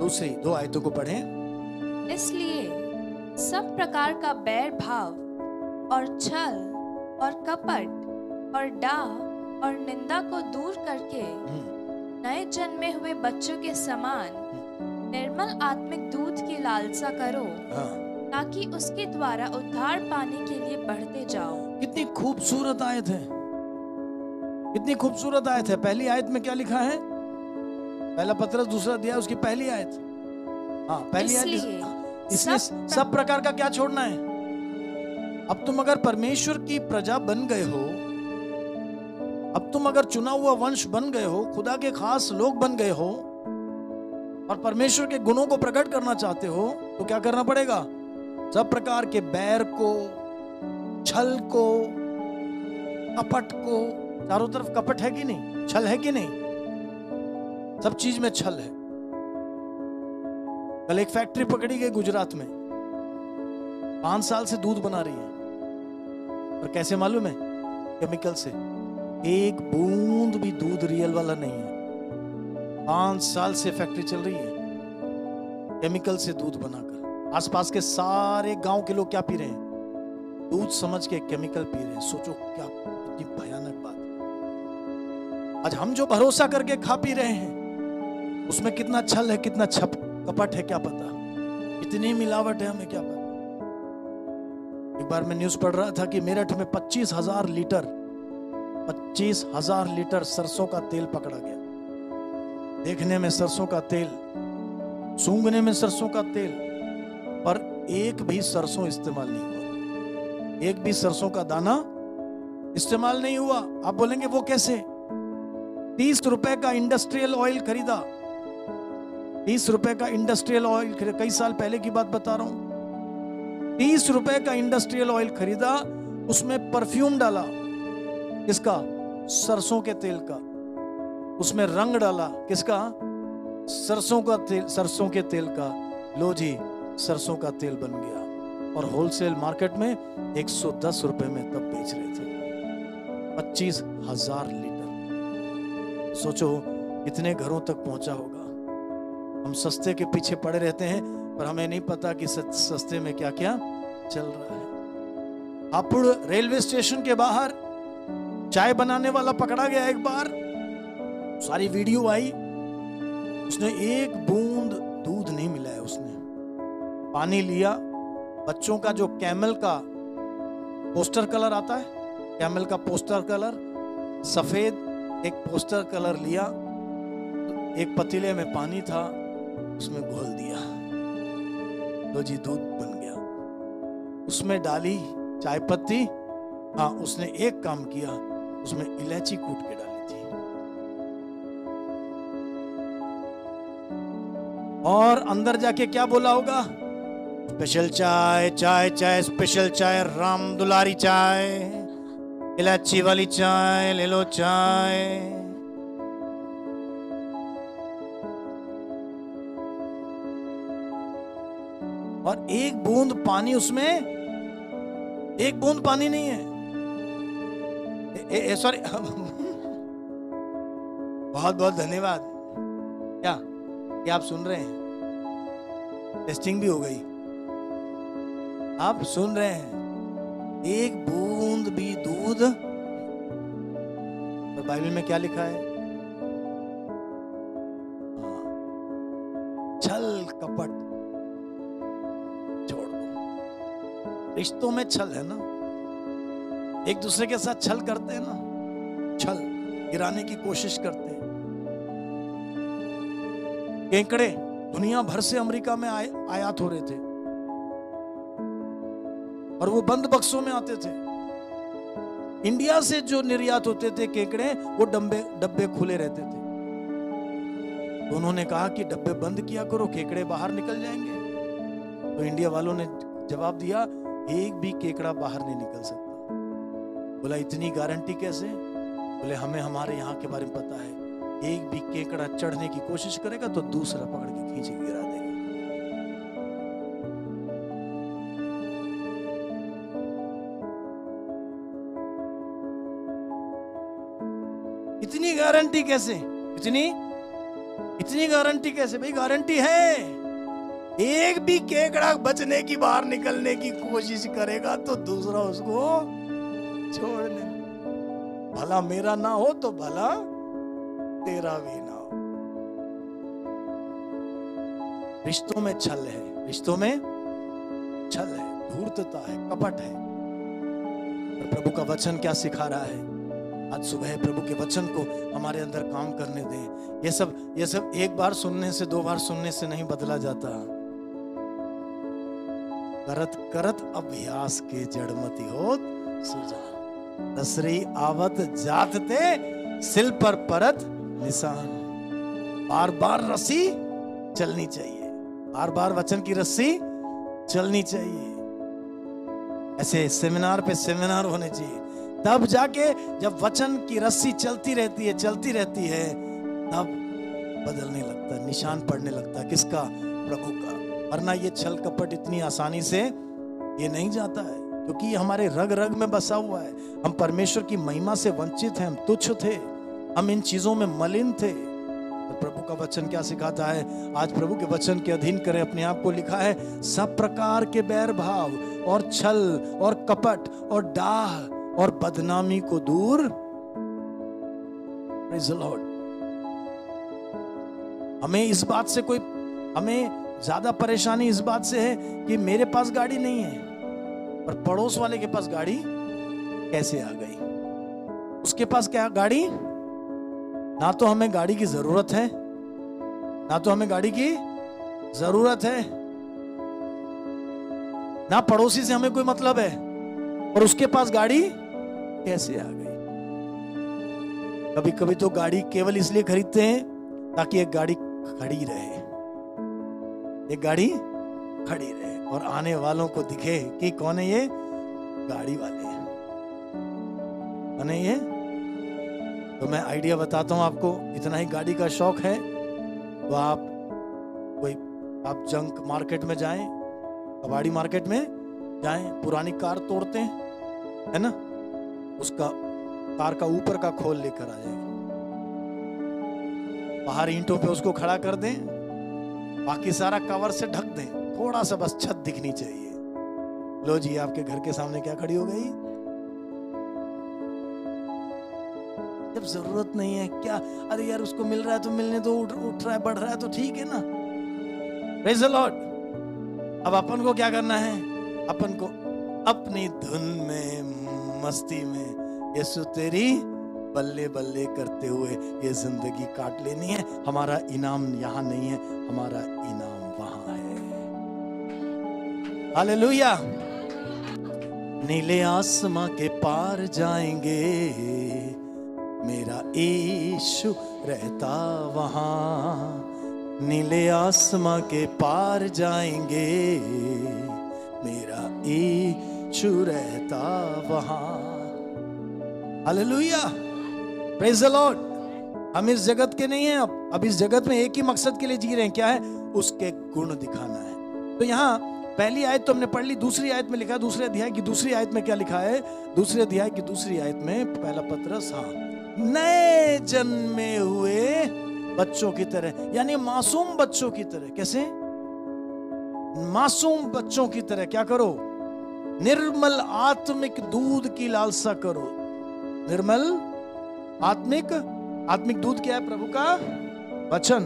S1: दूसरी 2 आयतों को पढ़ें।
S2: इसलिए सब प्रकार का बैर भाव और छल और कपट और डाह और निंदा को दूर करके नए जन्मे हुए बच्चों के समान निर्मल आत्मिक दूध की लालसा करो,
S1: हाँ।
S2: ताकि उसके द्वारा उद्धार पाने के लिए बढ़ते जाओ।
S1: कितनी खूबसूरत आयत है, कितनी खूबसूरत आयत है। पहली आयत में क्या लिखा है? पहला पत्रस दूसरा अध्याय उसकी पहली आयत। हाँ, पहली आयत। इसलिए सब प्रकार का क्या छोड़ना है? अब तुम अगर परमेश्वर की प्रजा बन गए हो, अब तुम अगर चुना हुआ वंश बन गए हो, खुदा के खास लोग बन गए हो और परमेश्वर के गुणों को प्रकट करना चाहते हो, तो क्या करना पड़ेगा? सब प्रकार के बैर को, छल को, कपट को। चारों तरफ कपट है कि नहीं? छल है कि नहीं? सब चीज में छल है। कल एक फैक्ट्री पकड़ी गई गुजरात में, 5 साल से दूध बना रही है। और कैसे मालूम है? केमिकल से। एक बूंद भी दूध रियल वाला नहीं है। 5 साल से फैक्ट्री चल रही है, केमिकल से दूध बनाकर। आसपास के सारे गांव के लोग क्या पी रहे हैं? दूध समझ के केमिकल पी रहे हैं। सोचो क्या कितनी भयानक बात। आज हम जो भरोसा करके खा पी रहे हैं, उसमें कितना छल है, कितना कपट है, क्या पता। इतनी मिलावट है, हमें क्या पता। एक बार मैं न्यूज पढ़ रहा था कि मेरठ में 25,000 लीटर सरसों का तेल पकड़ा गया। देखने में सरसों का तेल, सूंघने में सरसों का तेल, पर एक भी सरसों इस्तेमाल नहीं हुआ। एक भी सरसों का दाना इस्तेमाल नहीं हुआ। आप बोलेंगे वो कैसे? 30 रुपए का इंडस्ट्रियल ऑयल खरीदा। 30 रुपए का इंडस्ट्रियल ऑयल, कई साल पहले की बात बता रहा हूं। 30 रुपए का इंडस्ट्रियल ऑयल खरीदा, उसमें परफ्यूम डाला, किसका? सरसों के तेल का। उसमें रंग डाला, किसका? सरसों का तेल, सरसों के तेल का। लो जी, सरसों का तेल बन गया। और होलसेल मार्केट में 110 रुपए में तब बेच रहे थे। 25,000 लीटर। सोचो कितने घरों तक पहुंचा होगा। हम सस्ते के पीछे पड़े रहते हैं पर हमें नहीं पता कि सस्ते में क्या क्या चल रहा है। हापुड़ रेलवे स्टेशन के बाहर चाय बनाने वाला पकड़ा गया एक बार, सारी वीडियो आई, उसने एक बूंद दूध नहीं मिलाया, उसने पानी लिया, बच्चों का जो कैमल का पोस्टर कलर आता है, कैमल का पोस्टर कलर सफेद एक पोस्टर कलर लिया, एक पतीले में पानी था उसमें घोल दिया, लो जी दूध बन गया। उसमें डाली चाय पत्ती, हाँ उसने एक काम किया, उसमें इलायची कूट के डाली थी और अंदर जाके क्या बोला होगा, स्पेशल चाय चाय चाय स्पेशल चाय, राम दुलारी चाय, इलायची वाली चाय ले लो चाय। और एक बूंद पानी उसमें, एक बूंद पानी नहीं है, सॉरी बहुत बहुत धन्यवाद। क्या आप सुन रहे हैं? टेस्टिंग भी हो गई, आप सुन रहे हैं? एक बूंद भी दूध। और बाइबल में क्या लिखा है? छल कपट छोड़ दो। रिश्तों में छल है ना, एक दूसरे के साथ छल करते हैं ना, छल गिराने की कोशिश करते हैं। केकड़े दुनिया भर से अमेरिका में आयात हो रहे थे और वो बंद बक्सों में आते थे। इंडिया से जो निर्यात होते थे केकड़े, वो डब्बे खुले रहते थे। तो उन्होंने कहा कि डब्बे बंद किया करो, केकड़े बाहर निकल जाएंगे। तो इंडिया वालों ने जवाब दिया, एक भी केकड़ा बाहर नहीं निकल सकता। बोला इतनी गारंटी कैसे? बोले हमें हमारे यहाँ के बारे में पता है, एक भी केकड़ा चढ़ने की कोशिश करेगा तो दूसरा पकड़ के खींच के गिरा देगा। इतनी गारंटी कैसे? इतनी गारंटी कैसे? भाई गारंटी है, एक भी केकड़ा बचने की बाहर निकलने की कोशिश करेगा तो दूसरा उसको छोड़ ले। भला मेरा ना हो तो भला तेरा भी ना हो। रिश्तों में छल है, रिश्तों में छल है, धूर्तता है, कपट है। और प्रभु का वचन क्या सिखा रहा है? आज सुबह प्रभु के वचन को हमारे अंदर काम करने दें। ये सब एक बार सुनने से, दो बार सुनने से नहीं बदला जाता। करत करत अभ्यास के जड़मती होत सुजान, दसरी आवत जात ते सिल पर परत निशान। बार बार रस्सी चलनी चाहिए, बार बार वचन की रस्सी चलनी चाहिए। ऐसे सेमिनार पे सेमिनार होने चाहिए, तब जाके जब वचन की रस्सी चलती रहती है तब बदलने लगता है, निशान पड़ने लगता है। किसका? प्रभु का। वरना ये छल कपट इतनी आसानी से ये नहीं जाता है, क्योंकि ये हमारे रग रग में बसा हुआ है। हम परमेश्वर की महिमा से वंचित हैं, हम तुच्छ थे, हम इन चीजों में मलिन थे। तो प्रभु का वचन क्या सिखाता है? आज प्रभु के वचन के अधीन करें अपने आप को। लिखा है, सब प्रकार के बैर भाव और छल और कपट और डाह और बदनामी को दूर। Praise the Lord। हमें ज्यादा परेशानी इस बात से है कि मेरे पास गाड़ी नहीं है, पर पड़ोस वाले के पास गाड़ी कैसे आ गई? उसके पास क्या गाड़ी? ना तो हमें गाड़ी की जरूरत है, ना पड़ोसी से हमें कोई मतलब है, और उसके पास गाड़ी कैसे आ गई? कभी कभी तो गाड़ी केवल इसलिए खरीदते हैं ताकि एक गाड़ी खड़ी रहे और आने वालों को दिखे कि कौन है ये गाड़ी वाले हैं, कौन है ये। तो मैं आइडिया बताता हूं आपको। इतना ही गाड़ी का शौक है तो आप जंक मार्केट में जाएं, कबाड़ी मार्केट में जाएं, पुरानी कार तोड़ते हैं, है ना, उसका कार का ऊपर का खोल लेकर आ जाएंगे, बाहर ईंटों पे उसको खड़ा कर दें, बाकी सारा कवर से ढक दें, थोड़ा सा बस छत दिखनी चाहिए। लो जी, आपके घर के सामने क्या खड़ी हो गई? जब जरूरत नहीं है क्या, अरे यार उसको मिल रहा है तो मिलने दो, उठ रहा है बढ़ रहा है तो ठीक है ना। Praise the Lord. अब अपन को क्या करना है? अपन को अपनी धुन में, मस्ती में यीशु तेरी बल्ले बल्ले करते हुए ये जिंदगी काट लेनी है। हमारा इनाम यहाँ नहीं है, हमारा इनाम वहां है। हालेलुया। नीले आसमां के पार जाएंगे, मेरा यीशु रहता वहां। नीले आसमां के पार जाएंगे, मेरा यीशु रहता वहां। Hallelujah, praise the Lord. हम इस जगत के नहीं हैं, अब इस जगत में एक ही मकसद के लिए जी रहे हैं, क्या है? उसके गुण दिखाना है। तो यहाँ पहली आयत तो हमने पढ़ ली, दूसरी आयत में लिखा, दूसरे अध्याय की दूसरी आयत में क्या लिखा है? दूसरे अध्याय की दूसरी आयत में पहला पत्रस, नए जन्मे हुए बच्चों की तरह, यानी मासूम बच्चों की तरह। कैसे? मासूम बच्चों की तरह क्या करो? निर्मल आत्मिक दूध की लालसा करो। निर्मल आत्मिक दूध क्या है? प्रभु का वचन।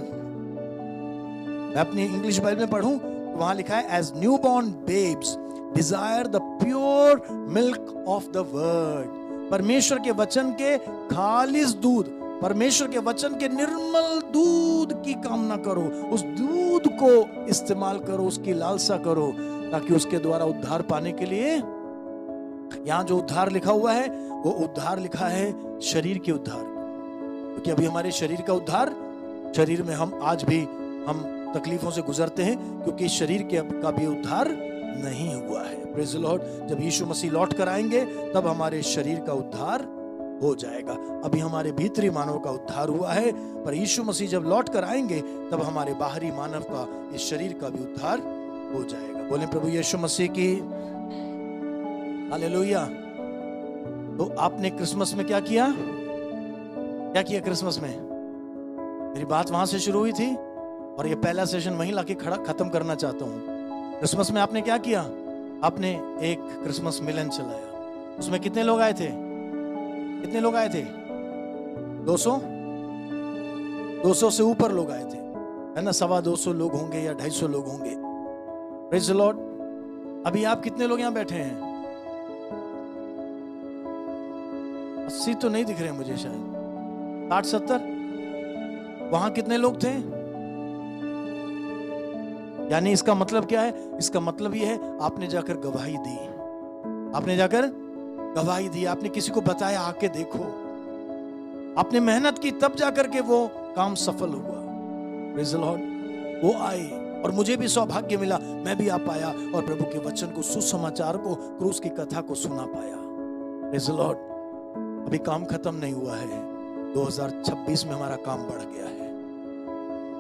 S1: मैं अपनी इंग्लिश बाइबल में पढ़ूं तो वहां लिखा है, as newborn babes desire the pure milk of the word. परमेश्वर के वचन के खालिस दूध, परमेश्वर के वचन के निर्मल दूध की कामना करो, उस दूध को इस्तेमाल करो, उसकी लालसा करो, ताकि उसके द्वारा उद्धार पाने के लिए। यहां जो उद्धार लिखा हुआ है वो उद्धार लिखा है शरीर के उद्धार, क्योंकि अभी हमारे शरीर का उद्धार, शरीर में हम आज भी हम तकलीफों से गुजरते हैं, क्योंकि शरीर का भी उद्धार नहीं हुआ है। Praise the Lord. जब यीशु मसीह लौट कर आएंगे तब हमारे शरीर का उद्धार हो जाएगा। अभी हमारे भीतरी मानव का उद्धार हुआ है, पर यीशु मसीह जब लौट कर आएंगे तब हमारे बाहरी मानव का, इस शरीर का भी उद्धार हो जाएगा। बोले प्रभु यीशु मसीह की हालेलुया। तो आपने क्रिसमस में क्या किया? क्या किया क्रिसमस में? मेरी बात वहां से शुरू हुई थी और ये पहला सेशन वहीं लाके खत्म करना चाहता हूं। क्रिसमस में आपने क्या किया? आपने एक क्रिसमस मिलन चलाया। उसमें कितने लोग आए थे? कितने लोग आए थे? 200 से ऊपर लोग आए थे, है ना? 225 लोग होंगे या 250 लोग होंगे। Praise the Lord. अभी आप कितने लोग यहाँ बैठे हैं? 80 तो नहीं दिख रहे मुझे, शायद 60-70। वहां कितने लोग थे? यानी इसका मतलब क्या है? इसका मतलब ये है, आपने जाकर गवाही दी, आपने जाकर गवाही दी, आपने किसी को बताया आके देखो, आपने मेहनत की, तब जाकर के वो काम सफल हुआ। Praise the Lord. वो आए और मुझे भी सौभाग्य मिला, मैं भी आ पाया और प्रभु के वचन को, सुसमाचार को, क्रूस की कथा को सुना पाया। Praise the Lord. अभी काम खत्म नहीं हुआ है, 2026 में हमारा काम बढ़ गया है।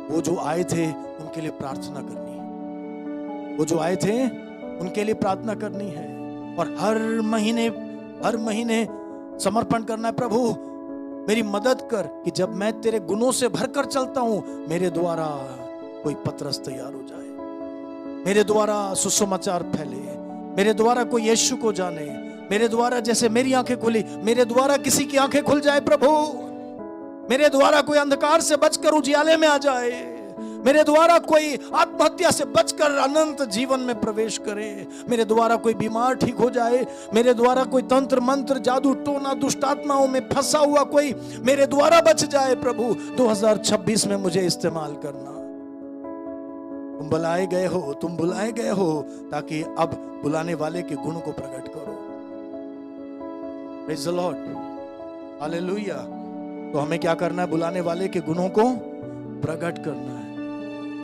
S1: वो जो आए थे उनके लिए प्रार्थना करनी है, वो जो आए थे उनके लिए प्रार्थना करनी है, और हर महीने समर्पण करना है। प्रभु मेरी मदद कर कि जब मैं तेरे गुणों से भरकर चलता हूं, मेरे द्वारा कोई पतरस तैयार हो जाए, मेरे द्वारा सुसमाचार फैले, मेरे द्वारा कोई यीशु को जाने, मेरे द्वारा जैसे मेरी आंखें खुली, मेरे द्वारा किसी की आंखें खुल जाए। प्रभु मेरे द्वारा कोई अंधकार से बचकर उजियाले में आ जाए, मेरे द्वारा कोई आत्महत्या से बचकर अनंत जीवन में प्रवेश करे, मेरे द्वारा कोई बीमार ठीक हो जाए, मेरे द्वारा कोई तंत्र मंत्र जादू टोना दुष्ट आत्माओं में फंसा हुआ कोई मेरे द्वारा बच जाए। प्रभु 2026 में मुझे इस्तेमाल करना। तुम बुलाए गए हो ताकि अब बुलाने वाले के गुण को प्रकट करो। Praise the Lord. हालेलुया। तो हमें क्या करना है? बुलाने वाले के गुणों को प्रकट करना है।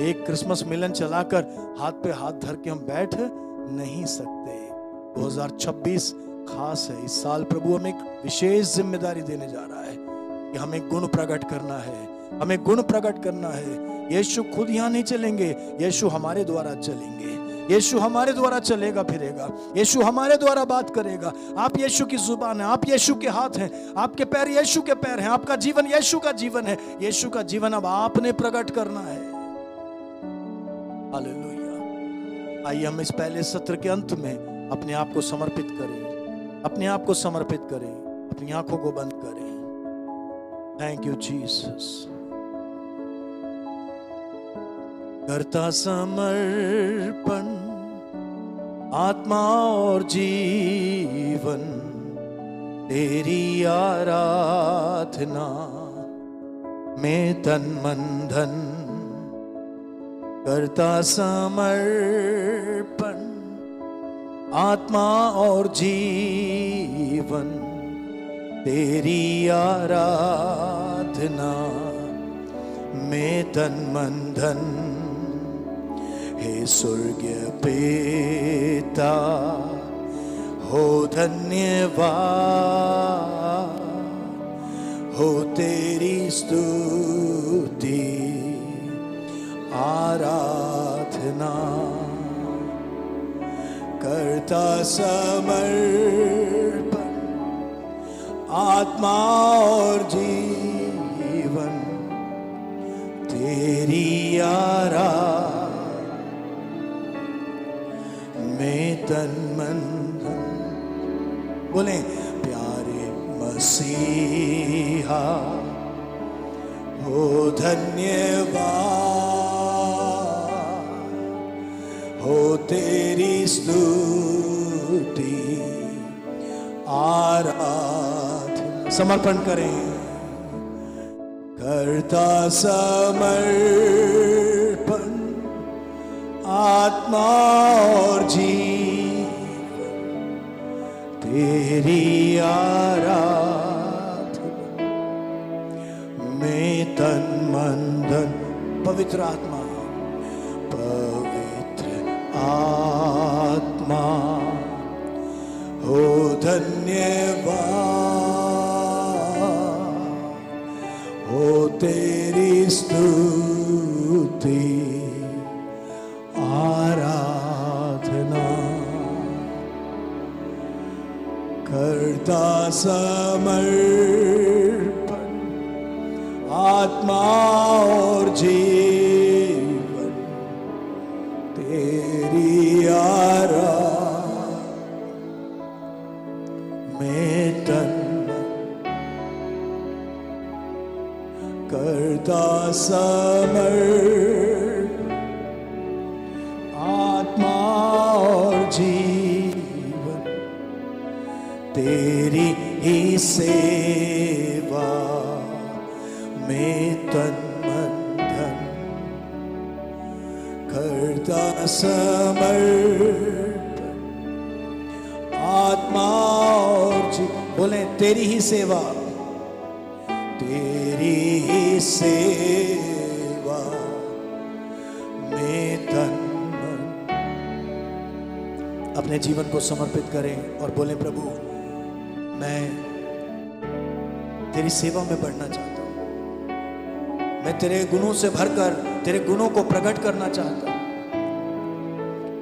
S1: एक क्रिसमस मिलन चलाकर हाथ पे हाथ धर के हम बैठ नहीं सकते। 2026 खास है। इस साल प्रभु हमें एक विशेष जिम्मेदारी देने जा रहा है कि हमें गुण प्रकट करना है, हमें गुण प्रकट करना है। यीशु खुद यहाँ नहीं चलेंगे, यीशु हमारे द्वारा चलेंगे। यीशु हमारे द्वारा चलेगा फिरेगा, यीशु हमारे द्वारा बात करेगा। आप यीशु की जुबान है, आप यीशु के हाथ हैं, आपके पैर यीशु के पैर हैं, आपका जीवन यीशु का जीवन है। यीशु का जीवन अब आपने प्रकट करना है। हालेलुया। आइए हम इस पहले सत्र के अंत में अपने आप को समर्पित करें, अपने आप को समर्पित करें, अपनी आंखों को बंद करें। Thank you Jesus. करता समर्पण आत्मा और जीवन, तेरी आराधना में तन मन धन। करता समर्पण आत्मा और जीवन, तेरी आराधना में तन मन धन। हे स्वर्गीय पिता हो धन्यवाद, हो तेरी स्तुति आराधना। करता समर्पण आत्मा और जीवन, तेरी आराधना में तन मन धन। बोले प्यारे मसीहा हो धन्यवाद, हो तेरी स्तुति आराधना। समर्पण करें। करता समर्पण आत्मा और जीवन, तेरी आराधना में तन मन धन। पवित्र आत्मा, पवित्र आत्मा हो धन्यवाद, हो तेरी स्तुति आराधना। करता समर्पण आत्मा और जीवन, तेरी आराधना में तन। करता समर्पण आत्मा और जीवन, तेरी ही सेवा में तन मन धन। करता समर्पण आत्मा और जीवन। बोले तेरी ही सेवा, तेरी ही सेवा में तन मन। अपने जीवन को समर्पित करें और बोले प्रभु मैं तेरी सेवा में बढ़ना चाहता हूं, मैं तेरे गुणों से भरकर तेरे गुणों को प्रकट करना चाहता हूं।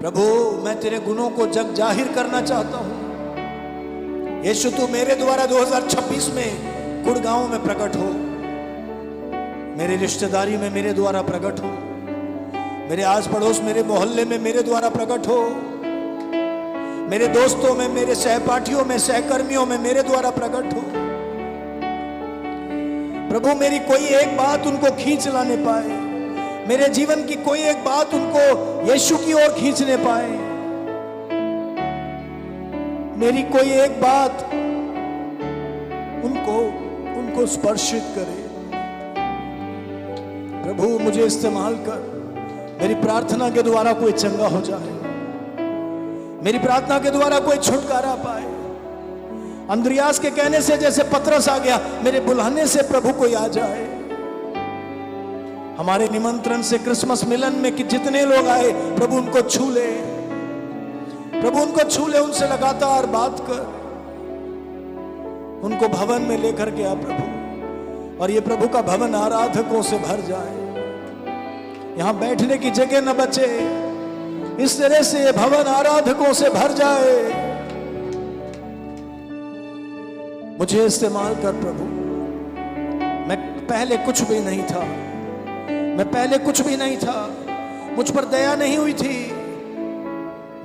S1: प्रभु मैं तेरे गुणों को जग जाहिर करना चाहता हूं। यीशु तू मेरे द्वारा 2026 में गुड़गांव में प्रकट हो, मेरी रिश्तेदारी में मेरे द्वारा प्रकट हो, मेरे आस पड़ोस मेरे मोहल्ले में मेरे द्वारा प्रकट हो, मेरे दोस्तों में, मेरे सहपाठियों में, सहकर्मियों में मेरे द्वारा प्रकट हो। प्रभु मेरी कोई एक बात उनको खींच लाने पाए, मेरे जीवन की कोई एक बात उनको यीशु की ओर खींचने पाए, मेरी कोई एक बात उनको स्पर्शित करे। प्रभु मुझे इस्तेमाल कर, मेरी प्रार्थना के द्वारा कोई चंगा हो जाए, मेरी प्रार्थना के द्वारा कोई छुटकारा पाए। अंद्रियास के कहने से जैसे पतरस आ गया, मेरे बुलाने से प्रभु कोई आ जाए। हमारे निमंत्रण से क्रिसमस मिलन में कि जितने लोग आए प्रभु उनको छू ले, प्रभु उनको छू ले, उनसे लगातार बात कर, उनको भवन में लेकर के आ प्रभु, और ये प्रभु का भवन आराधकों से भर जाए। यहां बैठने की जगह न बचे, इस तरह से ये भवन आराधकों से भर जाए। मुझे इस्तेमाल कर प्रभु। मैं पहले कुछ भी नहीं था, मैं पहले कुछ भी नहीं था, मुझ पर दया नहीं हुई थी,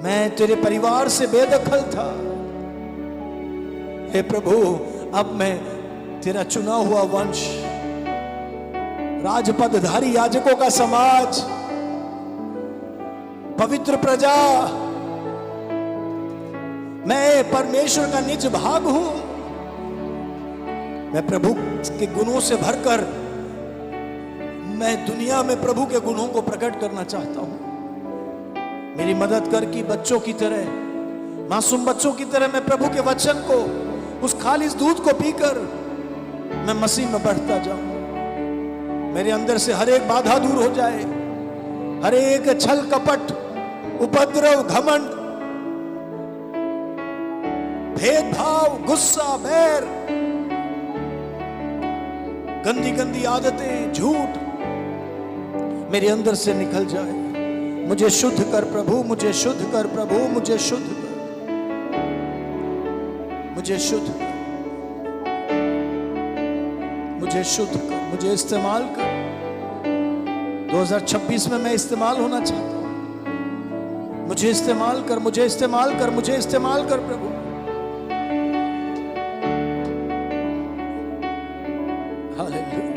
S1: मैं तेरे परिवार से बेदखल था। हे प्रभु, अब मैं तेरा चुना हुआ वंश, राजपदधारी याजकों का समाज, पवित्र प्रजा, मैं परमेश्वर का निज भाग हूं। मैं प्रभु के गुणों से भरकर मैं दुनिया में प्रभु के गुणों को प्रकट करना चाहता हूं। मेरी मदद कर कि बच्चों की तरह, मासूम बच्चों की तरह मैं प्रभु के वचन को, उस खालिस दूध को पीकर मैं मसीह में बढ़ता जाऊं। मेरे अंदर से हर एक बाधा दूर हो जाए, हर एक छल कपट, उपद्रव, घमंड, भेदभाव, गुस्सा, बैर, गंदी गंदी आदतें, झूठ मेरे अंदर से निकल जाए। मुझे शुद्ध कर प्रभु, मुझे शुद्ध कर प्रभु, मुझे शुद्ध कर, मुझे शुद्ध कर, मुझे शुद्ध कर, मुझे इस्तेमाल कर। 2026 में मैं इस्तेमाल होना चाहता हूं। मुझे इस्तेमाल कर, मुझे इस्तेमाल कर, मुझे इस्तेमाल कर प्रभु। हालेलुया।